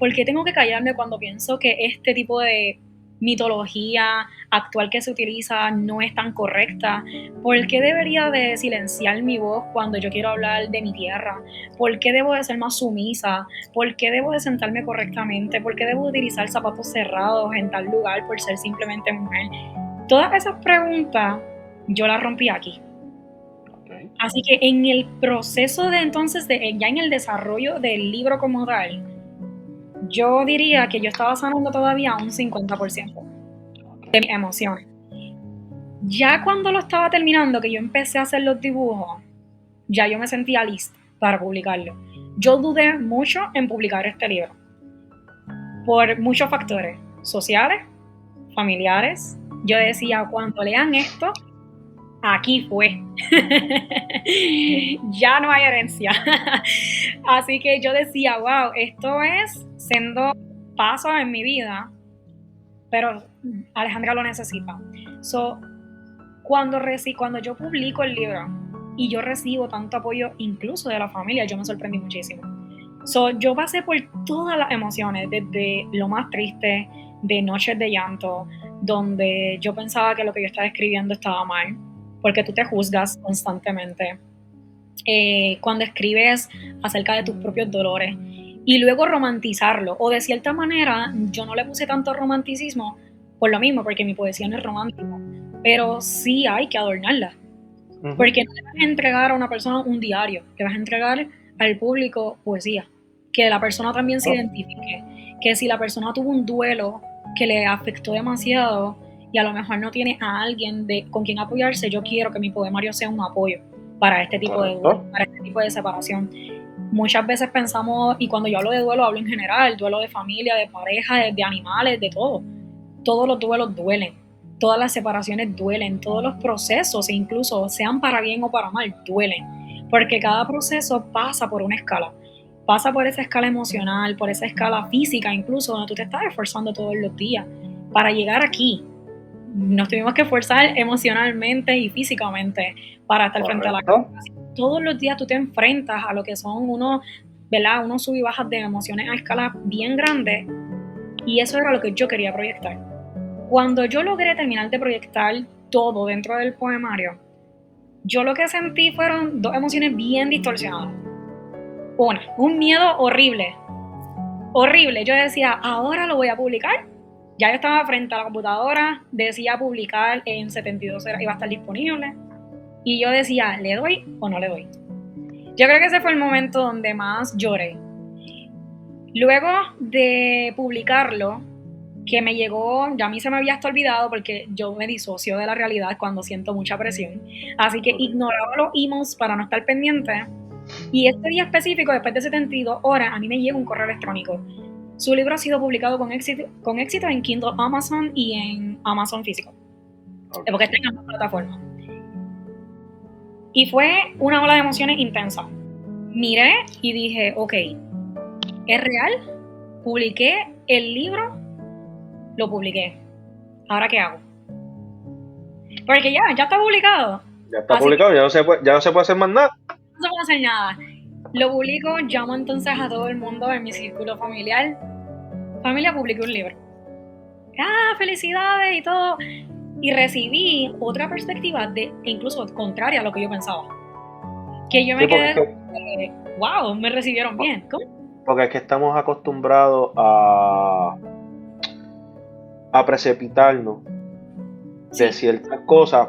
¿Por qué tengo que callarme cuando pienso que este tipo de mitología actual que se utiliza no es tan correcta? ¿Por qué debería de silenciar mi voz cuando yo quiero hablar de mi tierra? ¿Por qué debo de ser más sumisa? ¿Por qué debo de sentarme correctamente? ¿Por qué debo utilizar zapatos cerrados en tal lugar por ser simplemente mujer? Todas esas preguntas yo las rompí aquí. Así que en el proceso de entonces, ya en el desarrollo del libro como tal, yo diría que yo estaba sanando todavía un 50% de mis emociones. Ya cuando lo estaba terminando, que yo empecé a hacer los dibujos, ya yo me sentía lista para publicarlo. Yo dudé mucho en publicar este libro por muchos factores sociales, familiares. Yo decía, cuando lean esto, aquí fue. Ya no hay herencia. Así que yo decía, wow, esto es siendo paso en mi vida, pero Alejandra lo necesita. So, cuando yo publico el libro y yo recibo tanto apoyo incluso de la familia, yo me sorprendí muchísimo. So, yo pasé por todas las emociones, desde lo más triste, de noches de llanto, donde yo pensaba que lo que yo estaba escribiendo estaba mal, porque tú te juzgas constantemente. Cuando escribes acerca de tus propios dolores y luego romantizarlo, o de cierta manera yo no le puse tanto romanticismo por lo mismo, porque mi poesía no es romántica, pero sí hay que adornarla, porque no le vas a entregar a una persona un diario, le vas a entregar al público poesía, que la persona también se identifique, que si la persona tuvo un duelo que le afectó demasiado y a lo mejor no tiene a alguien con quien apoyarse, yo quiero que mi poemario sea un apoyo para este tipo de duelo, para este tipo de separación. Muchas veces pensamos, y cuando yo hablo de duelo, hablo en general, duelo de familia, de pareja, de animales, de todo. Todos los duelos duelen, todas las separaciones duelen, todos los procesos, incluso sean para bien o para mal, duelen, porque cada proceso pasa por una escala. Pasa por esa escala emocional, por esa escala física, incluso donde tú te estás esforzando todos los días para llegar aquí. Nos tuvimos que esforzar emocionalmente y físicamente para estar frente a la cámara. Todos los días tú te enfrentas a lo que son unos sub y bajas de emociones a escala bien grande, y eso era lo que yo quería proyectar. Cuando yo logré terminar de proyectar todo dentro del poemario, yo lo que sentí fueron dos emociones bien distorsionadas. Una, un miedo horrible. Horrible. Yo decía, ahora lo voy a publicar. Ya yo estaba frente a la computadora, decía publicar en 72 horas, iba a estar disponible. Y yo decía, ¿le doy o no le doy? Yo creo que ese fue el momento donde más lloré. Luego de publicarlo, que me llegó, ya a mí se me había hasta olvidado porque yo me disocio de la realidad cuando siento mucha presión. Así que ignoraba los emails para no estar pendiente. Y este día específico, después de 72 horas, a mí me llega un correo electrónico. Su libro ha sido publicado con éxito en Kindle Amazon y en Amazon físico. Porque está en ambas plataformas. Y fue una ola de emociones intensa. Miré y dije, ok, ¿es real? Publiqué el libro, lo publiqué. ¿Ahora qué hago? Porque ya está publicado. Ya está publicado, ya no se puede hacer más nada. No se puede hacer nada. Lo publico, llamo entonces a todo el mundo en mi círculo familiar. Familia, publiqué un libro. Felicidades y todo. Y recibí otra perspectiva incluso contraria a lo que yo pensaba. Que yo me quedé, wow, me recibieron bien. ¿Cómo? Porque es que estamos acostumbrados a precipitarnos de ciertas cosas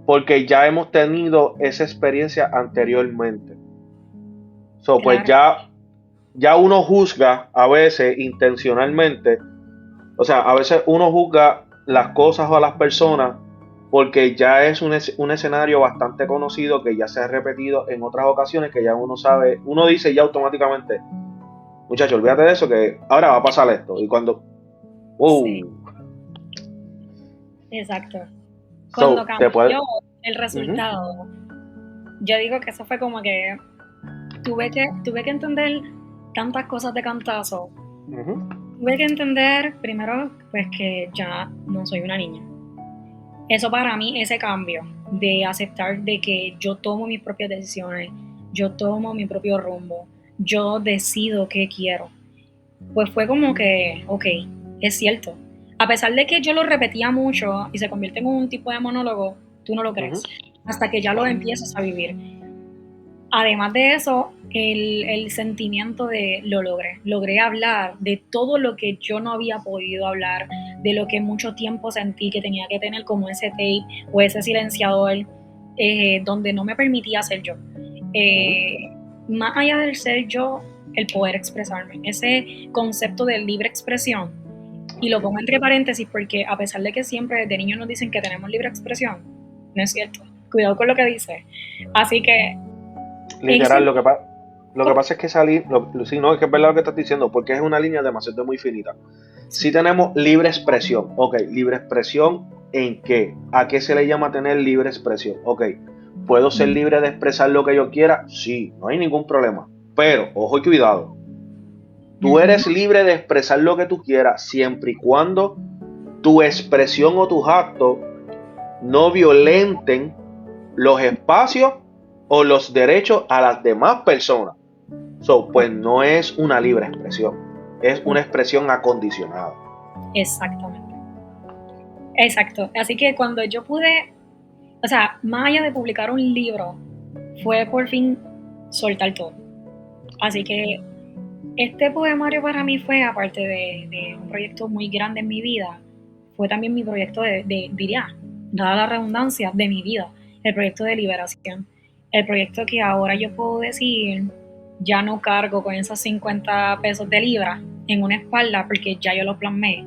porque ya hemos tenido esa experiencia anteriormente. Pues ya uno juzga a veces intencionalmente. O sea, a veces uno juzga las cosas o a las personas porque ya es un escenario bastante conocido, que ya se ha repetido en otras ocasiones, que ya uno sabe, uno dice ya automáticamente, muchacho, olvídate de eso, que ahora va a pasar esto. Y cuando... Sí. Exacto. Cuando cambió el resultado, yo digo que eso fue como que tuve que entender tantas cosas de cantazo. Tuve que entender primero pues que ya no soy una niña. Eso para mí, ese cambio de aceptar de que yo tomo mis propias decisiones, yo tomo mi propio rumbo, yo decido qué quiero, pues fue como que, ok, es cierto. A pesar de que yo lo repetía mucho y se convierte en un tipo de monólogo, tú no lo crees, hasta que ya lo empiezas a vivir. Además de eso, el sentimiento de lo logré hablar de todo lo que yo no había podido hablar, de lo que mucho tiempo sentí que tenía que tener como ese tape o ese silenciador donde no me permitía ser yo. Más allá del ser yo, el poder expresarme, ese concepto de libre expresión, y lo pongo entre paréntesis porque a pesar de que siempre desde niños nos dicen que tenemos libre expresión, no es cierto, cuidado con lo que dice. Así que literal, lo que pasa es que salir, sí, no, es que es verdad lo que estás diciendo, porque es una línea demasiado muy finita. Sí tenemos libre expresión, ok, libre expresión ¿En qué? ¿A qué se le llama tener libre expresión? Ok, ¿puedo ser libre de expresar lo que yo quiera? Sí, no hay ningún problema. Pero, ojo y cuidado, tú eres libre de expresar lo que tú quieras siempre y cuando tu expresión o tus actos no violenten los espacios o los derechos a las demás personas. Pues no es una libre expresión, es una expresión acondicionada. Exactamente. Exacto. Así que cuando yo pude, o sea, más allá de publicar un libro, fue por fin soltar todo. Así que este poemario para mí fue, aparte de un proyecto muy grande en mi vida, fue también mi proyecto diría, dada la redundancia, de mi vida, el proyecto de liberación. El proyecto que ahora yo puedo decir, ya no cargo con esos 50 pesos de libra en una espalda porque ya yo lo plasmé.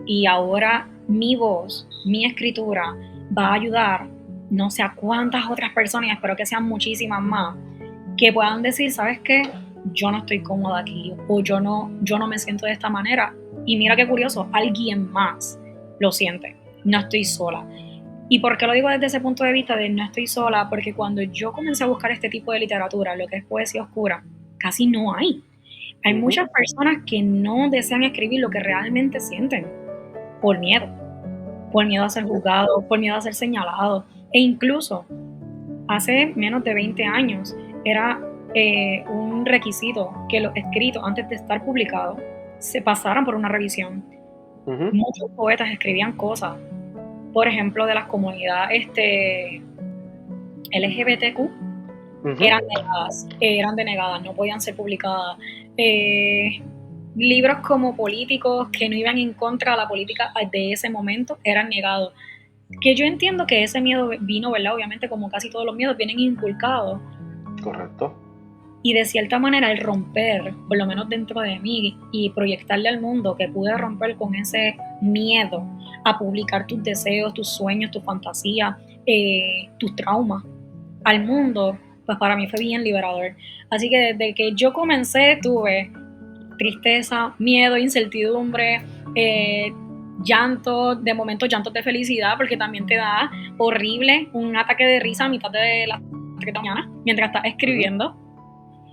Y ahora mi voz, mi escritura va a ayudar no sé a cuántas otras personas, espero que sean muchísimas más, que puedan decir, ¿sabes qué? Yo no estoy cómoda aquí o yo no me siento de esta manera. Y mira qué curioso, alguien más lo siente. No estoy sola. ¿Y por qué lo digo desde ese punto de vista de no estoy sola? Porque cuando yo comencé a buscar este tipo de literatura, lo que es poesía oscura, casi no hay. Hay muchas personas que no desean escribir lo que realmente sienten por miedo a ser juzgado, por miedo a ser señalado. E incluso hace menos de 20 años era un requisito que los escritos, antes de estar publicados, se pasaran por una revisión. Muchos poetas escribían cosas, por ejemplo, de las comunidades LGBTQ, eran denegadas, no podían ser publicadas. Libros como políticos que no iban en contra de la política de ese momento eran negados. Que yo entiendo que ese miedo vino, ¿verdad? Obviamente, como casi todos los miedos, vienen inculcados. Correcto. Y de cierta manera el romper, por lo menos dentro de mí, y proyectarle al mundo que pude romper con ese miedo a publicar tus deseos, tus sueños, tus fantasías, tus traumas al mundo, pues para mí fue bien liberador. Así que desde que yo comencé tuve tristeza, miedo, incertidumbre, llantos, de momentos llantos de felicidad, porque también te da horrible un ataque de risa a mitad de la mañana mientras estás escribiendo.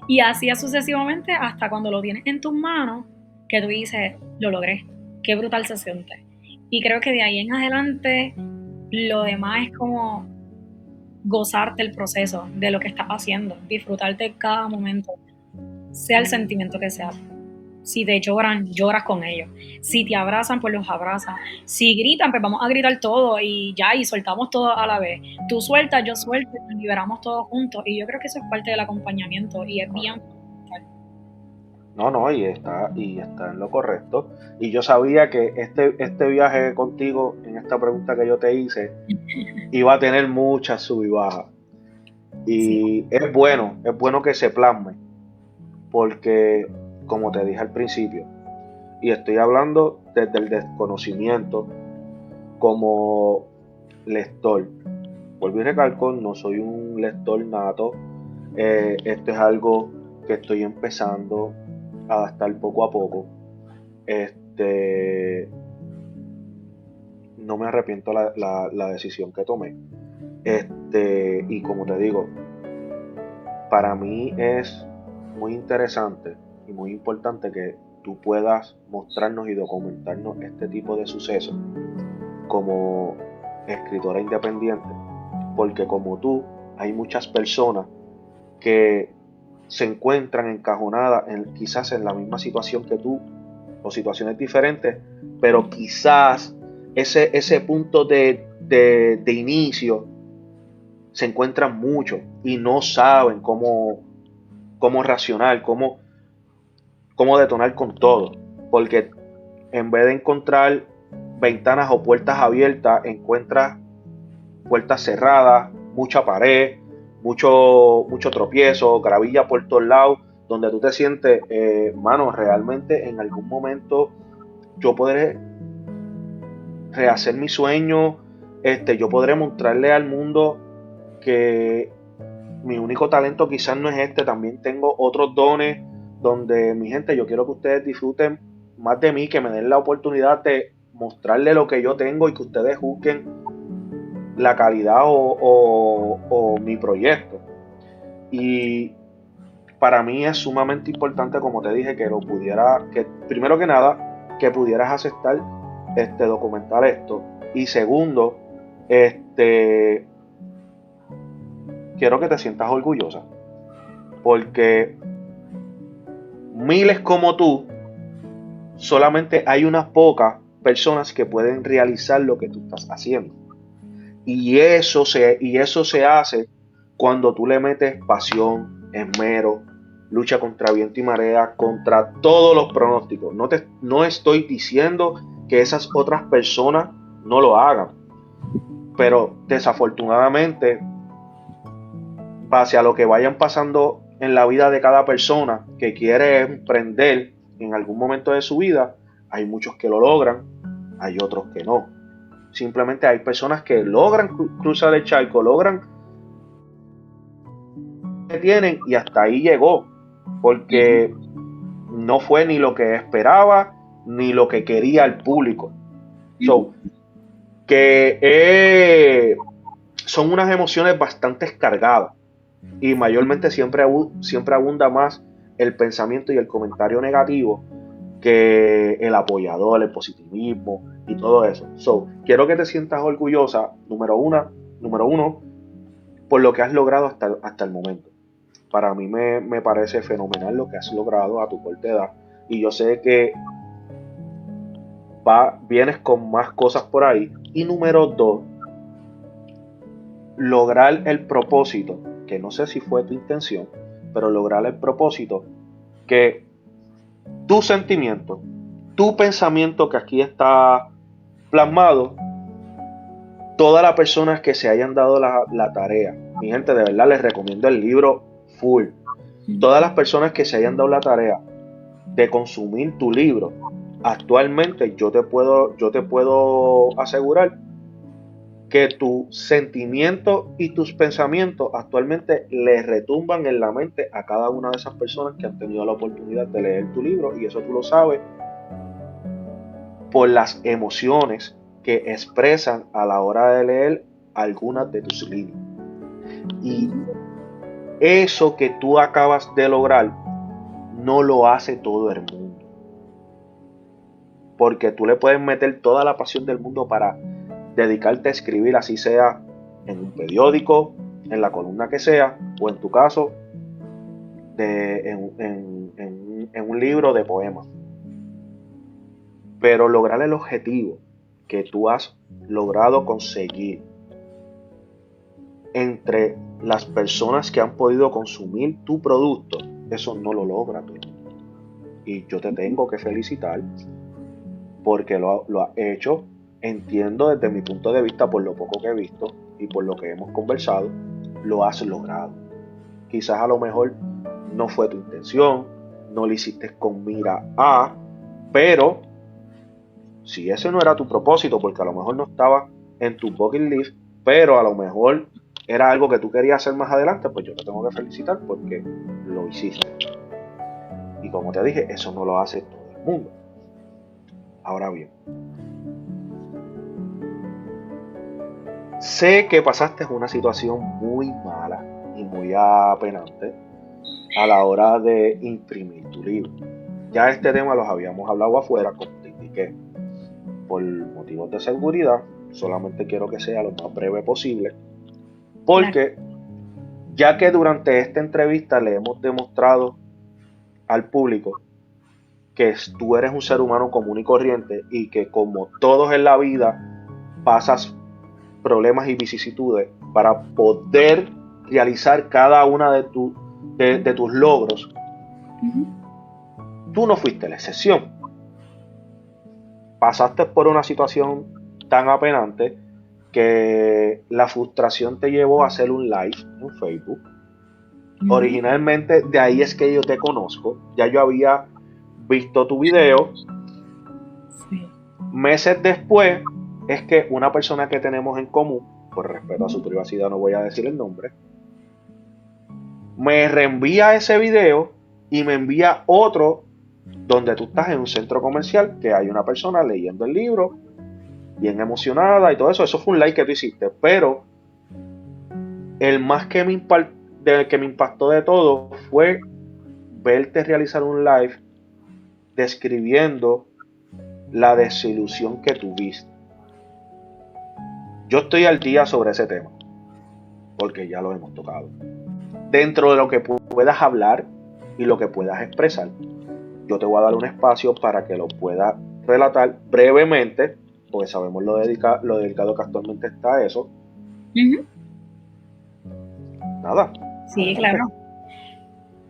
Y así sucesivamente hasta cuando lo tienes en tus manos, que tú dices, lo logré, qué brutal se siente. Y creo que de ahí en adelante lo demás es como gozarte el proceso de lo que estás haciendo, disfrutarte cada momento, sea el sentimiento que sea. Si te lloran, lloras con ellos. Si te abrazan, pues los abrazas. Si gritan, pues vamos a gritar todo y ya, y soltamos todo a la vez. Tú sueltas, yo suelto, y nos liberamos todos juntos. Y yo creo que eso es parte del acompañamiento y es bien. No, y está en lo correcto. Y yo sabía que este viaje contigo, en esta pregunta que yo te hice, iba a tener muchas sub y bajas. Y sí, es bueno que se plasme, porque, como te dije al principio, y estoy hablando desde el desconocimiento como lector. Vuelvo y recalco, no soy un lector nato. Esto es algo que estoy empezando a adaptar poco a poco. No me arrepiento la decisión que tomé. Y como te digo, para mí es muy interesante y muy importante que tú puedas mostrarnos y documentarnos este tipo de sucesos como escritora independiente, porque como tú, hay muchas personas que se encuentran encajonadas quizás en la misma situación que tú o situaciones diferentes, pero quizás ese punto de inicio se encuentran mucho y no saben cómo reaccionar, cómo detonar con todo, porque en vez de encontrar ventanas o puertas abiertas, encuentras puertas cerradas, mucha pared, mucho tropiezo, gravilla por todos lados, donde tú te sientes, mano, realmente en algún momento yo podré rehacer mi sueño, yo podré mostrarle al mundo que mi único talento quizás no es también tengo otros dones donde, mi gente, yo quiero que ustedes disfruten más de mí, que me den la oportunidad de mostrarle lo que yo tengo y que ustedes juzguen la calidad o mi proyecto. Y para mí es sumamente importante, como te dije, que primero que nada, que pudieras aceptar documentar esto. Y segundo, quiero que te sientas orgullosa, porque miles como tú, solamente hay unas pocas personas que pueden realizar lo que tú estás haciendo. Y eso se hace cuando tú le metes pasión, esmero, lucha contra viento y marea, contra todos los pronósticos. No estoy diciendo que esas otras personas no lo hagan, pero desafortunadamente, base a lo que vayan pasando en la vida de cada persona que quiere emprender en algún momento de su vida, hay muchos que lo logran, hay otros que no. Simplemente hay personas que logran cruzar el charco, logran que tienen y hasta ahí llegó, porque no fue ni lo que esperaba ni lo que quería el público. Son unas emociones bastante cargadas y mayormente siempre abunda más el pensamiento y el comentario negativo que el apoyador, el positivismo y todo eso. Quiero que te sientas orgullosa, número uno, por lo que has logrado hasta el momento. Para mí me parece fenomenal lo que has logrado a tu corta edad, y yo sé que vienes con más cosas por ahí. Y número 2, lograr el propósito, que no sé si fue tu intención, pero lograr el propósito que tu sentimiento, tu pensamiento que aquí está plasmado, todas las personas que se hayan dado la tarea, mi gente, de verdad les recomiendo el libro full. Todas las personas que se hayan dado la tarea de consumir tu libro, actualmente yo te puedo asegurar que tu sentimiento y tus pensamientos actualmente le retumban en la mente a cada una de esas personas que han tenido la oportunidad de leer tu libro, y eso tú lo sabes por las emociones que expresan a la hora de leer algunas de tus líneas. Y eso que tú acabas de lograr no lo hace todo el mundo, porque tú le puedes meter toda la pasión del mundo para dedicarte a escribir, así sea en un periódico, en la columna que sea, o en tu caso en un libro de poemas, pero lograr el objetivo que tú has logrado conseguir entre las personas que han podido consumir tu producto, eso no lo logra tú. Y yo te tengo que felicitar porque lo has hecho. Entiendo desde mi punto de vista, por lo poco que he visto y por lo que hemos conversado, lo has logrado. Quizás a lo mejor no fue tu intención, no lo hiciste con mira a, pero si ese no era tu propósito, porque a lo mejor no estaba en tu bucket list, pero a lo mejor era algo que tú querías hacer más adelante, pues yo te tengo que felicitar porque lo hiciste. Y como te dije, eso no lo hace todo el mundo. Ahora bien, sé que pasaste una situación muy mala y muy apenante a la hora de imprimir tu libro. Ya este tema los habíamos hablado afuera, como te indiqué. Por motivos de seguridad, solamente quiero que sea lo más breve posible, porque ya que durante esta entrevista le hemos demostrado al público que tú eres un ser humano común y corriente y que, como todos en la vida, pasas problemas y vicisitudes para poder realizar cada una de tus logros. Tú no fuiste la excepción. Pasaste por una situación tan apenante que la frustración te llevó a hacer un live en Facebook. Originalmente de ahí es que yo te conozco. Ya yo había visto tu video. Sí. Meses después es que una persona que tenemos en común, por respeto a su privacidad no voy a decir el nombre, me reenvía ese video y me envía otro donde tú estás en un centro comercial, que hay una persona leyendo el libro bien emocionada y todo eso. Eso fue un live que tú hiciste, pero el más que que me impactó de todo fue verte realizar un live describiendo la desilusión que tuviste. Yo estoy al día sobre ese tema, porque ya lo hemos tocado. Dentro de lo que puedas hablar y lo que puedas expresar, yo te voy a dar un espacio para que lo puedas relatar brevemente, porque sabemos lo delicado que actualmente está eso. Uh-huh. Nada. Sí, adelante. Claro.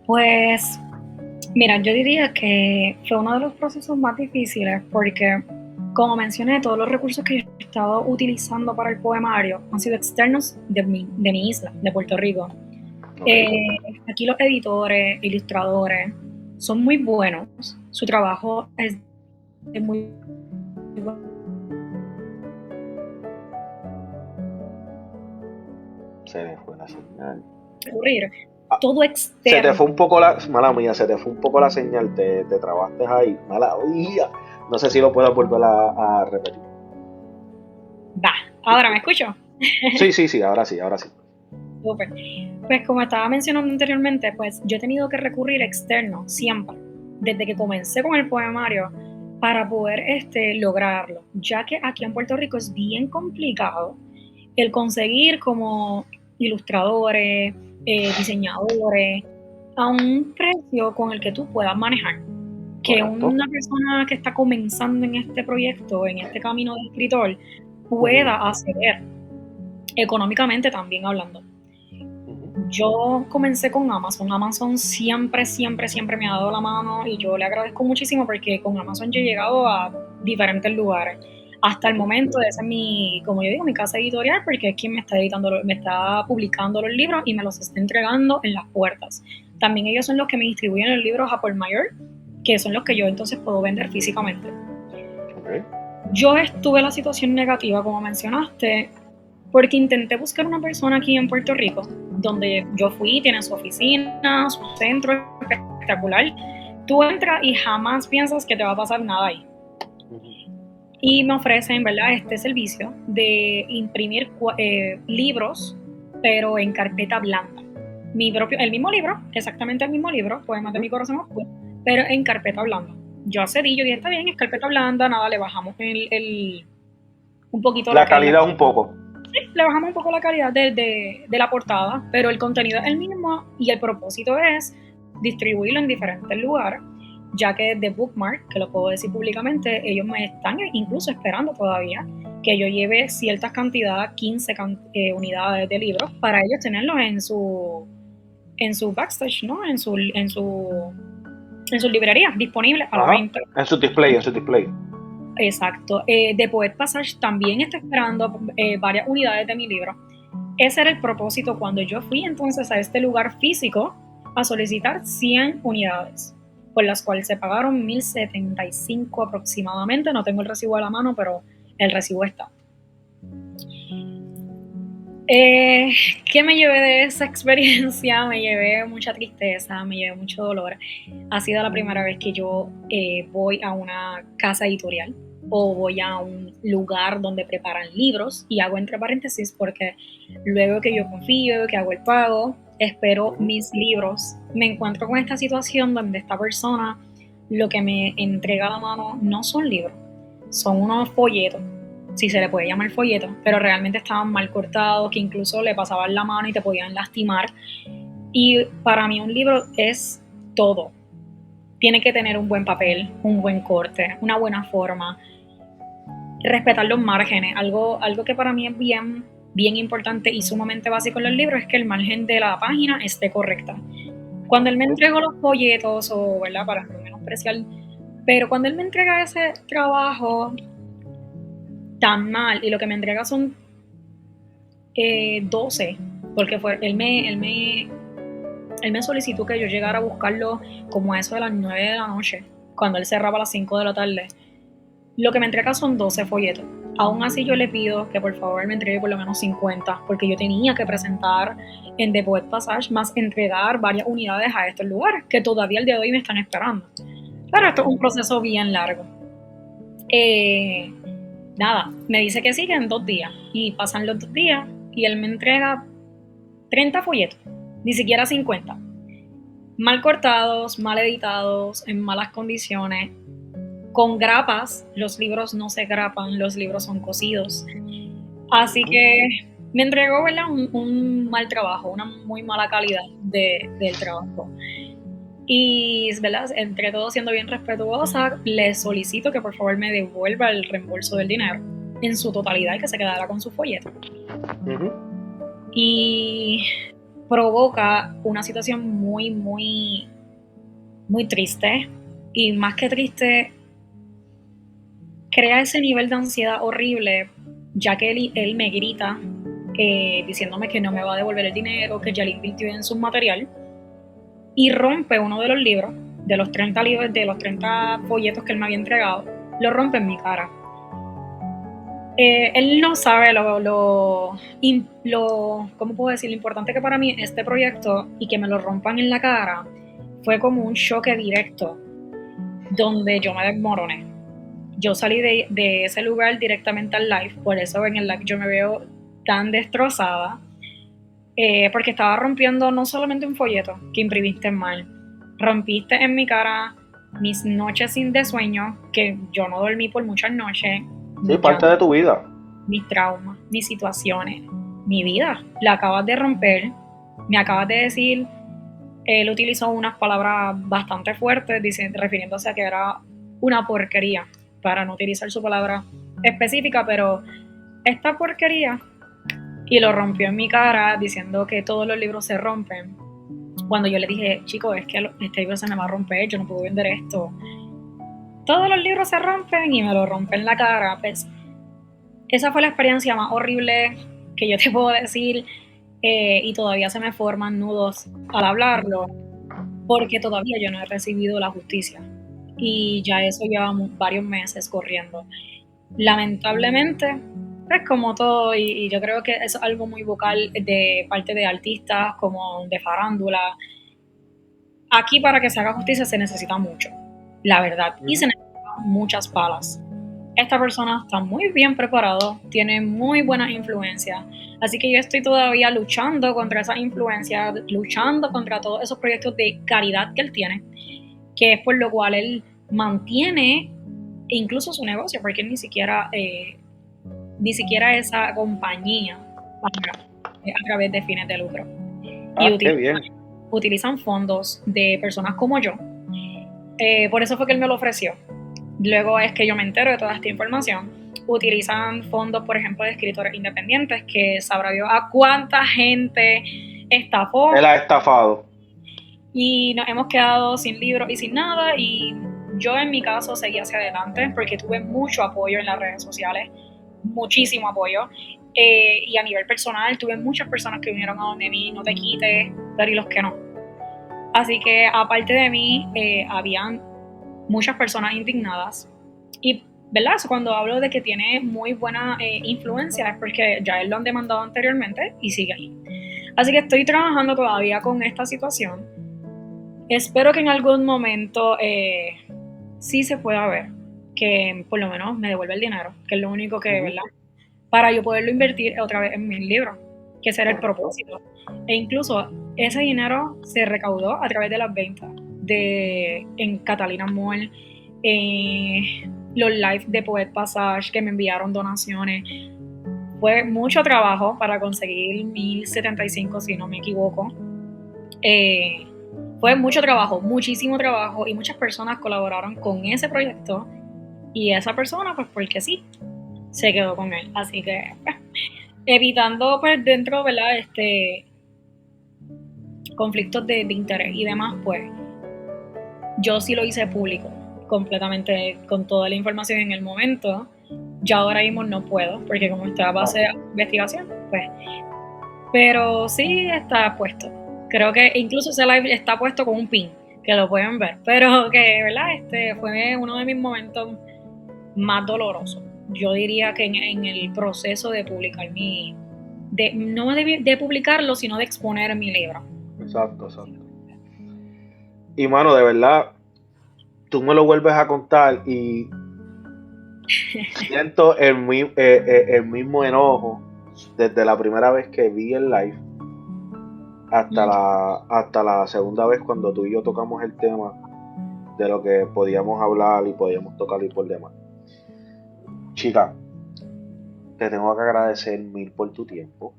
Pues, mira, yo diría que fue uno de los procesos más difíciles porque, como mencioné, todos los recursos que yo he estado utilizando para el poemario han sido externos de mi isla, de Puerto Rico. Okay. Aquí los editores, ilustradores, son muy buenos. Su trabajo es muy bueno. Se le fue la señal. Todo externo. Se te fue un poco mala mía, se te fue un poco la señal, te trabaste ahí, mala mía. No sé si lo puedo volver a repetir. Va, ahora me escucho. Sí, ahora sí. Súper. Pues como estaba mencionando anteriormente, pues yo he tenido que recurrir externo siempre, desde que comencé con el poemario, para poder lograrlo, ya que aquí en Puerto Rico es bien complicado el conseguir como ilustradores, diseñadores, a un precio con el que tú puedas manejar. Que correcto. Una persona que está comenzando en este proyecto, en este camino de escritor, pueda acceder económicamente también hablando. Yo comencé con Amazon. Amazon siempre me ha dado la mano y yo le agradezco muchísimo porque con Amazon yo he llegado a diferentes lugares. Hasta el momento, esa es mi, como yo digo, mi casa editorial, porque es quien me está publicando los libros y me los está entregando en las puertas. También ellos son los que me distribuyen los libros a por mayor, que son los que yo entonces puedo vender físicamente. Okay. Yo estuve en la situación negativa, como mencionaste, porque intenté buscar una persona aquí en Puerto Rico, donde yo fui, tiene su oficina, su centro espectacular. Tú entras y jamás piensas que te va a pasar nada ahí. Y me ofrecen, ¿verdad?, este servicio de imprimir libros, pero en carpeta blanca. El mismo libro, exactamente el mismo libro, Poemas de mi corazón oscuro, pero en carpeta blanca. Yo accedí, yo dije, está bien, es carpeta blanca, nada, le bajamos un poquito la calidad un poco. Sí, le bajamos un poco la calidad de la portada, pero el contenido es el mismo y el propósito es distribuirlo en diferentes lugares, ya que de Bookmark, que lo puedo decir públicamente, ellos me están incluso esperando todavía que yo lleve ciertas cantidades, 15 unidades de libros, para ellos tenerlos en su backstage, ¿no? En sus librerías disponibles a la venta. En su display. Exacto. The Poet Passage también está esperando varias unidades de mi libro. Ese era el propósito cuando yo fui entonces a este lugar físico a solicitar 100 unidades, por las cuales se pagaron $1,075 aproximadamente. No tengo el recibo a la mano, pero el recibo está. ¿Qué me llevé de esa experiencia? Me llevé mucha tristeza, me llevé mucho dolor. Ha sido la primera vez que yo voy a una casa editorial o voy a un lugar donde preparan libros, y hago entre paréntesis porque luego que yo confío, que hago el pago, espero mis libros, me encuentro con esta situación donde esta persona lo que me entrega a la mano no son libros, son unos folletos, si se le puede llamar folletos, pero realmente estaban mal cortados, que incluso le pasaban la mano y te podían lastimar. Y para mí un libro es todo. Tiene que tener un buen papel, un buen corte, una buena forma, respetar los márgenes. Algo que para mí es bien importante y sumamente básico en los libros es que el margen de la página esté correcta. Cuando él me entregó los folletos, o ¿verdad?, para no menospreciar, pero cuando él me entrega ese trabajo tan mal y lo que me entrega son 12, porque él me solicitó que yo llegara a buscarlo como a eso de las 9 de la noche, cuando él cerraba a las 5 de la tarde. Lo que me entrega son 12 folletos. Aún así yo le pido que por favor me entregue por lo menos 50, porque yo tenía que presentar en The Poet Passage, más entregar varias unidades a estos lugares, que todavía el día de hoy me están esperando. Pero esto es un proceso bien largo. Nada, me dice que sí, que en 2 días. Y pasan los 2 días y él me entrega 30 folletos, ni siquiera 50. Mal cortados, mal editados, en malas condiciones, con grapas. Los libros no se grapan, los libros son cosidos. Así que me entregó, ¿verdad? Un mal trabajo, una muy mala calidad del trabajo. Y, ¿verdad? Entre todo, siendo bien respetuosa, le solicito que por favor me devuelva el reembolso del dinero en su totalidad y que se quedara con su folleto. Y provoca una situación muy, muy, muy triste. Y más que triste, crea ese nivel de ansiedad horrible, ya que él me grita diciéndome que no me va a devolver el dinero, que ya le invirtió en su material, y rompe uno de los libros, de los 30 libros, de los 30 folletos que él me había entregado, lo rompe en mi cara. Él no sabe ¿cómo puedo decir? Lo importante que para mí este proyecto y que me lo rompan en la cara fue como un choque directo donde yo me desmoroné. Yo salí de ese lugar directamente al live, por eso en el live yo me veo tan destrozada, porque estaba rompiendo no solamente un folleto que imprimiste mal, rompiste en mi cara mis noches sin de sueño, que yo no dormí por muchas noches, Sí, parte de tu vida. mis traumas, mis situaciones, mi vida. La acabas de romper, me acabas de decir, él utilizó unas palabras bastante fuertes, refiriéndose a que era una porquería, para no utilizar su palabra específica, pero esta porquería, y lo rompió en mi cara diciendo que todos los libros se rompen. Cuando yo le dije, chico, es que este libro se me va a romper, yo no puedo vender esto. Todos los libros se rompen y me lo rompen en la cara. Pues esa fue la experiencia más horrible que yo te puedo decir, y todavía se me forman nudos al hablarlo, porque todavía yo no he recibido la justicia y ya eso lleva varios meses corriendo. Lamentablemente, es como todo, y yo creo que eso es algo muy vocal de parte de artistas como de farándula. Aquí para que se haga justicia se necesita mucho, la verdad, y se necesitan muchas palas. Esta persona está muy bien preparado, tiene muy buenas influencias, así que yo estoy todavía luchando contra esas influencias, luchando contra todos esos proyectos de caridad que él tiene, que es por lo cual él mantiene incluso su negocio, porque él ni siquiera esa compañía a través de fines de lucro. Y qué bien. utilizan fondos de personas como yo. Por eso fue que él me lo ofreció. Luego es que yo me entero de toda esta información. Utilizan fondos, por ejemplo, de escritores independientes, que sabrá Dios a cuánta gente estafó. Él ha estafado. Y nos hemos quedado sin libros y sin nada. Y yo en mi caso seguí hacia adelante porque tuve mucho apoyo en las redes sociales, muchísimo apoyo. Y a nivel personal tuve muchas personas que vinieron a donde mí, no te quites, pero y los que no. Así que aparte de mí, habían muchas personas indignadas. Y, ¿verdad? Cuando hablo de que tiene muy buena influencia es porque ya él lo han demandado anteriormente y sigue ahí. Así que estoy trabajando todavía con esta situación. Espero que en algún momento sí se pueda ver que por lo menos me devuelva el dinero, que es lo único que, ¿verdad? Para yo poderlo invertir otra vez en mis libros, que ese era el propósito. E incluso ese dinero se recaudó a través de las ventas en Catalina Mall, los live de Poet Passage que me enviaron donaciones. Fue mucho trabajo para conseguir 1,075, si no me equivoco. Fue mucho trabajo, muchísimo trabajo, y muchas personas colaboraron con ese proyecto, y esa persona, pues porque sí, se quedó con él. Así que, pues, evitando pues dentro, ¿verdad? Conflictos de interés y demás, pues yo sí lo hice público, completamente con toda la información en el momento. Ya ahora mismo no puedo, porque como está a base de investigación, pues. Pero sí está puesto. Creo que incluso ese live está puesto con un pin, que lo pueden ver. Pero que, ¿verdad? Fue uno de mis momentos más dolorosos. Yo diría que en el proceso de publicar no de publicarlo, sino de exponer mi libro. Exacto. Y mano, de verdad, tú me lo vuelves a contar y Siento el mismo enojo desde la primera vez que vi el live hasta la segunda vez cuando tú y yo tocamos el tema de lo que podíamos hablar y podíamos tocar y por demás. Chica, te tengo que agradecer mil por tu tiempo.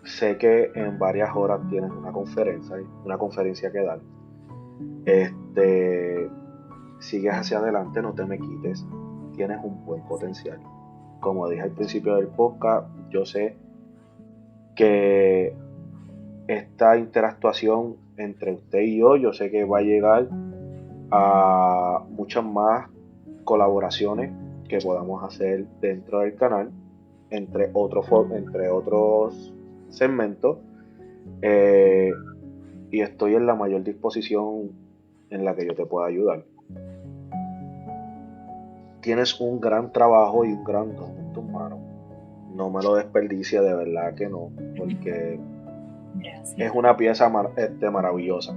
Sé que en varias horas tienes una conferencia que dar. Sigues hacia adelante, no te me quites. Tienes un buen potencial. Como dije al principio del podcast, yo sé que esta interactuación entre usted y yo sé que va a llegar a muchas más colaboraciones que podamos hacer dentro del canal, entre otros segmentos, y estoy en la mayor disposición en la que yo te pueda ayudar. Tienes un gran trabajo y un gran don en tus manos. No me lo desperdicia, de verdad que no, porque Gracias. es una pieza maravillosa.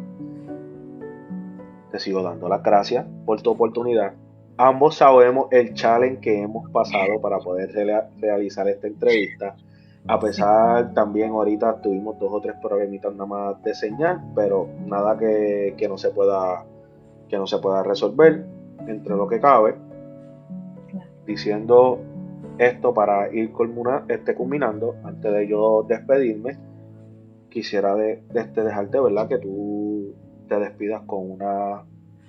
Te sigo dando las gracias por tu oportunidad. Ambos sabemos el challenge que hemos pasado para poder realizar esta entrevista. A pesar, también ahorita tuvimos 2 o 3 problemitas nada más de señal, pero nada que no se pueda resolver entre lo que cabe. Diciendo esto para ir culminando, antes de yo despedirme, quisiera dejarte, ¿verdad?, que tú te despidas con una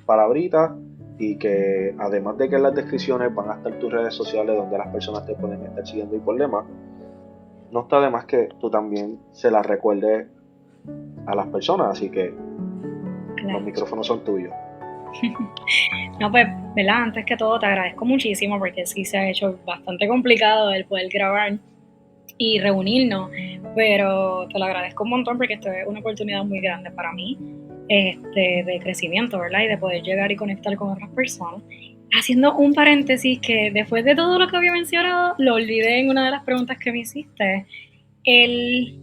palabrita, y que además de que en las descripciones van a estar tus redes sociales donde las personas te pueden estar siguiendo y por demás, no está de más que tú también se las recuerdes a las personas, así que los micrófonos son tuyos. No, pues, ¿verdad? Antes que todo te agradezco muchísimo porque sí se ha hecho bastante complicado el poder grabar y reunirnos, pero te lo agradezco un montón porque esto es una oportunidad muy grande para mí, de crecimiento, ¿verdad? Y de poder llegar y conectar con otras personas. Haciendo un paréntesis que después de todo lo que había mencionado, lo olvidé en una de las preguntas que me hiciste. El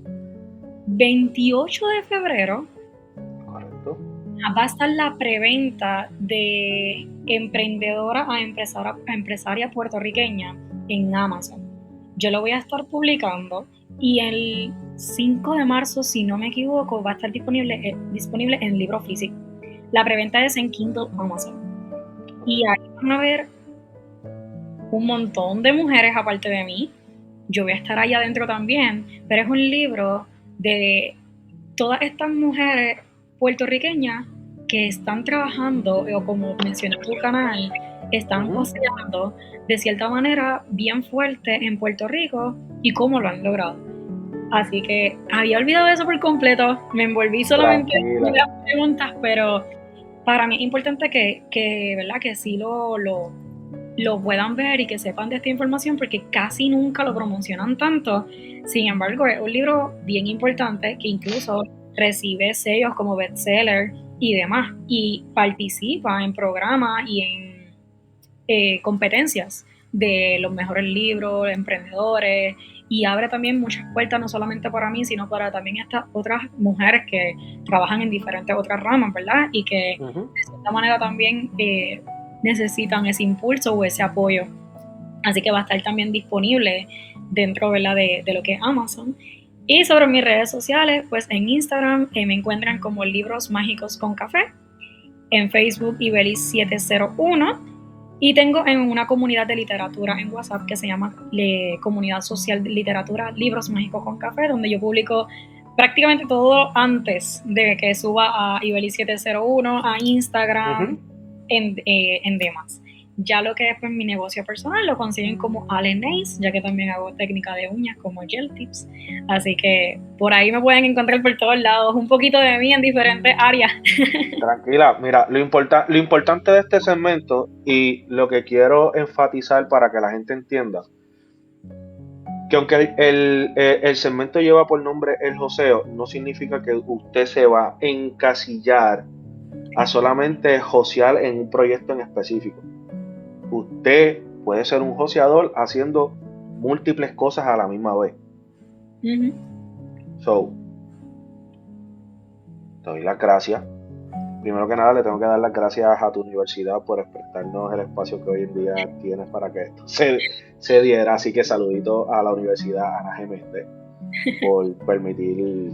28 de febrero va a estar la preventa de Emprendedora a Empresaria Puertorriqueña en Amazon. Yo lo voy a estar publicando y el 5 de marzo, si no me equivoco, va a estar disponible en libro físico. La preventa es en Kindle Amazon. Y ahí van a ver un montón de mujeres aparte de mí. Yo voy a estar ahí adentro también, pero es un libro de todas estas mujeres puertorriqueñas que están trabajando, o como mencioné en tu canal, están cocinando de cierta manera bien fuerte en Puerto Rico y cómo lo han logrado. Así que había olvidado eso por completo, me envolví solamente en las preguntas, pero para mí es importante que ¿verdad?, que sí lo puedan ver y que sepan de esta información, porque casi nunca lo promocionan tanto. Sin embargo, es un libro bien importante que incluso recibe sellos como bestseller y demás, y participa en programas y en competencias de los mejores libros, emprendedores, y abre también muchas puertas, no solamente para mí, sino para también estas otras mujeres que trabajan en diferentes otras ramas, ¿verdad? Y que de cierta manera también necesitan ese impulso o ese apoyo. Así que va a estar también disponible dentro, ¿verdad?, de lo que es Amazon. Y sobre mis redes sociales, pues en Instagram me encuentran como Libros Mágicos con Café, en Facebook Ibelis701, y tengo en una comunidad de literatura en WhatsApp que se llama Comunidad Social de Literatura Libros Mágicos con Café, donde yo publico prácticamente todo antes de que suba a Ibelis701, a Instagram, en demás. Ya lo que es pues mi negocio personal lo consiguen como Ale Nails, ya que también hago técnica de uñas como Gel Tips. Así que por ahí me pueden encontrar por todos lados, un poquito de mí en diferentes áreas. Tranquila, mira, lo importante de este segmento, y lo que quiero enfatizar para que la gente entienda, que aunque el segmento lleva por nombre El Joseo, no significa que usted se va a encasillar a solamente josear en un proyecto en específico. Usted puede ser un joseador haciendo múltiples cosas a la misma vez. So, te doy las gracias. primero que nada le tengo que dar las gracias a tu universidad por prestarnos el espacio que hoy en día tienes para que esto se diera. Así que saludito a la Universidad Ana G. Méndez por permitir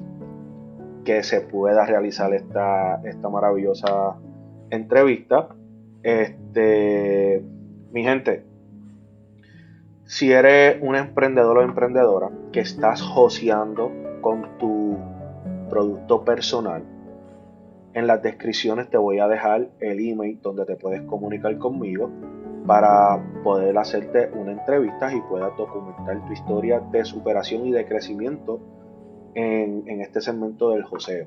que se pueda realizar esta maravillosa entrevista. Mi gente, si eres un emprendedor o emprendedora que estás joseando con tu producto personal, en las descripciones te voy a dejar el email donde te puedes comunicar conmigo para poder hacerte una entrevista y puedas documentar tu historia de superación y de crecimiento en este segmento del joseo.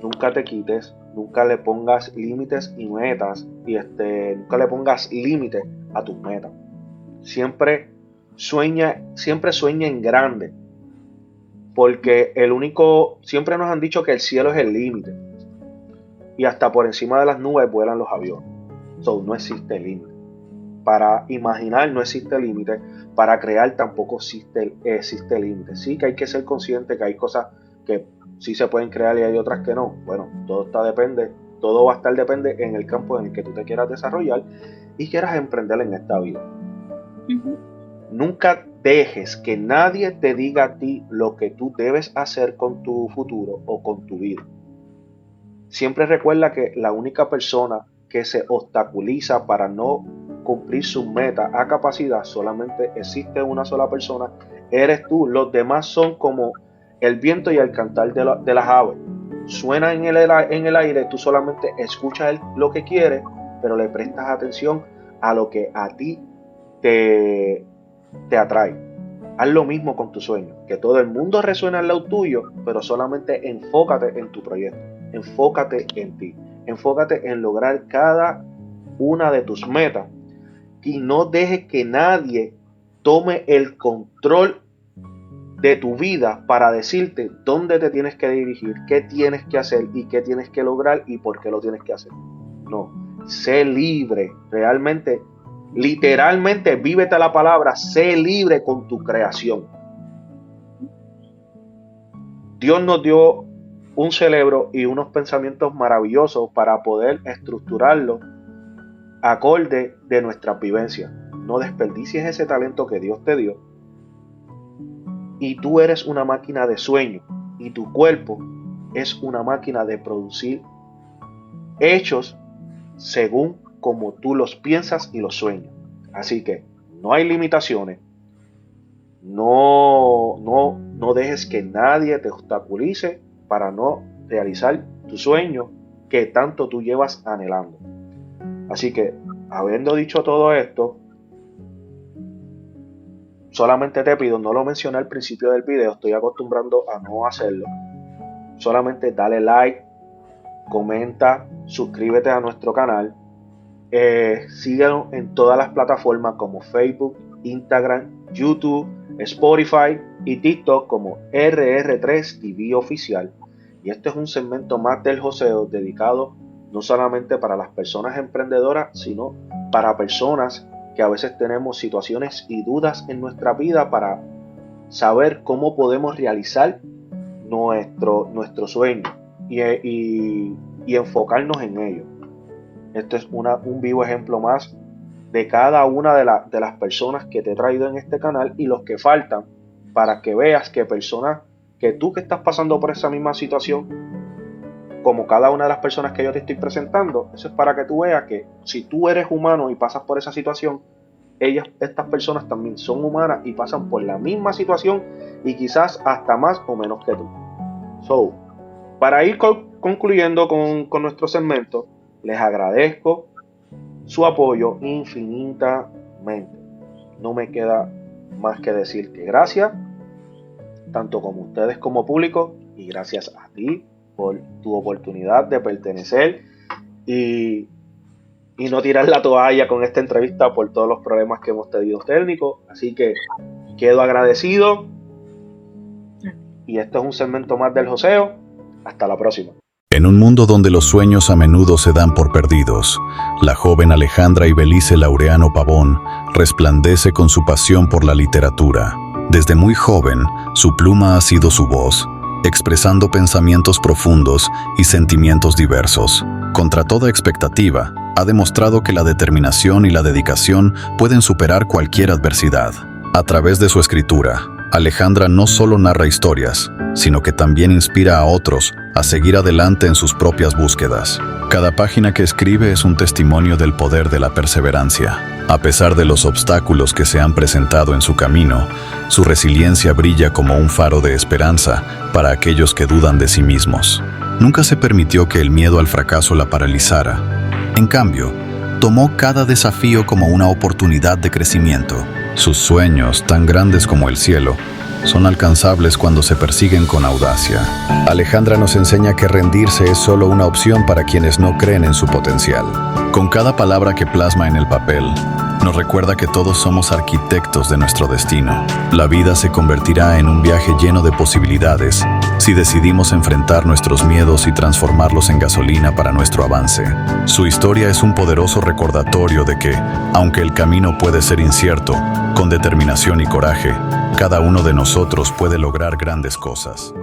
Nunca te quites, nunca le pongas límites y metas y nunca le pongas límites a tus metas. Siempre sueña en grande, porque siempre nos han dicho que el cielo es el límite y hasta por encima de las nubes vuelan los aviones. No existe límite. Para imaginar no existe límite, para crear tampoco existe límite. Sí que hay que ser consciente que hay cosas que sí se pueden crear y hay otras que no. Bueno, todo va a estar depende en el campo en el que tú te quieras desarrollar y quieras emprender en esta vida. Uh-huh. Nunca dejes que nadie te diga a ti lo que tú debes hacer con tu futuro o con tu vida. Siempre recuerda que la única persona que se obstaculiza para no cumplir sus metas a capacidad, solamente existe una sola persona, eres tú. Los demás son como el viento y el cantar de las aves. Suena en el aire, tú solamente escuchas lo que quieres, pero le prestas atención a lo que a ti te atrae. Haz lo mismo con tu sueño, que todo el mundo resuena al lado tuyo, pero solamente enfócate en tu proyecto, enfócate en ti, enfócate en lograr cada una de tus metas y no dejes que nadie tome el control de tu vida para decirte dónde te tienes que dirigir, qué tienes que hacer y qué tienes que lograr y por qué lo tienes que hacer. No, sé libre, realmente, literalmente, vívete la palabra, sé libre con tu creación. Dios nos dio un cerebro y unos pensamientos maravillosos para poder estructurarlo acorde de nuestra vivencia. No desperdicies ese talento que Dios te dio. Y tú eres una máquina de sueño y tu cuerpo es una máquina de producir hechos según como tú los piensas y los sueñas. Así que no hay limitaciones. No dejes que nadie te obstaculice para no realizar tu sueño que tanto tú llevas anhelando. Así que, habiendo dicho todo esto, solamente te pido, no lo mencioné al principio del video, estoy acostumbrando a no hacerlo. Solamente dale like, comenta, suscríbete a nuestro canal. Síguenos en todas las plataformas como Facebook, Instagram, YouTube, Spotify y TikTok como RR3 TV Oficial. Y este es un segmento más del joseo dedicado no solamente para las personas emprendedoras, sino para personas que a veces tenemos situaciones y dudas en nuestra vida para saber cómo podemos realizar nuestro sueño y enfocarnos en ello. Este es un vivo ejemplo más de cada una de las personas que te he traído en este canal y los que faltan, para que veas que personas, que tú que estás pasando por esa misma situación, como cada una de las personas que yo te estoy presentando, eso es para que tú veas que si tú eres humano y pasas por esa situación, estas personas también son humanas y pasan por la misma situación y quizás hasta más o menos que tú. Para ir concluyendo con nuestro segmento, les agradezco su apoyo infinitamente. No me queda más que decir que gracias, tanto como ustedes como público, y gracias a ti por tu oportunidad de pertenecer y no tirar la toalla con esta entrevista por todos los problemas que hemos tenido técnicos. Así que quedo agradecido y esto es un segmento más del joseo. Hasta la próxima. En un mundo donde los sueños a menudo se dan por perdidos, la joven Alejandra Ibelice Laureano Pavón resplandece con su pasión por la literatura. Desde muy joven, su pluma ha sido su voz, expresando pensamientos profundos y sentimientos diversos. Contra toda expectativa, ha demostrado que la determinación y la dedicación pueden superar cualquier adversidad. A través de su escritura, Alejandra no solo narra historias, sino que también inspira a otros a seguir adelante en sus propias búsquedas. Cada página que escribe es un testimonio del poder de la perseverancia. A pesar de los obstáculos que se han presentado en su camino, su resiliencia brilla como un faro de esperanza para aquellos que dudan de sí mismos. Nunca se permitió que el miedo al fracaso la paralizara. En cambio, tomó cada desafío como una oportunidad de crecimiento. Sus sueños, tan grandes como el cielo, son alcanzables cuando se persiguen con audacia. Alejandra nos enseña que rendirse es solo una opción para quienes no creen en su potencial. Con cada palabra que plasma en el papel, nos recuerda que todos somos arquitectos de nuestro destino. La vida se convertirá en un viaje lleno de posibilidades si decidimos enfrentar nuestros miedos y transformarlos en gasolina para nuestro avance. Su historia es un poderoso recordatorio de que, aunque el camino puede ser incierto, con determinación y coraje, cada uno de nosotros puede lograr grandes cosas.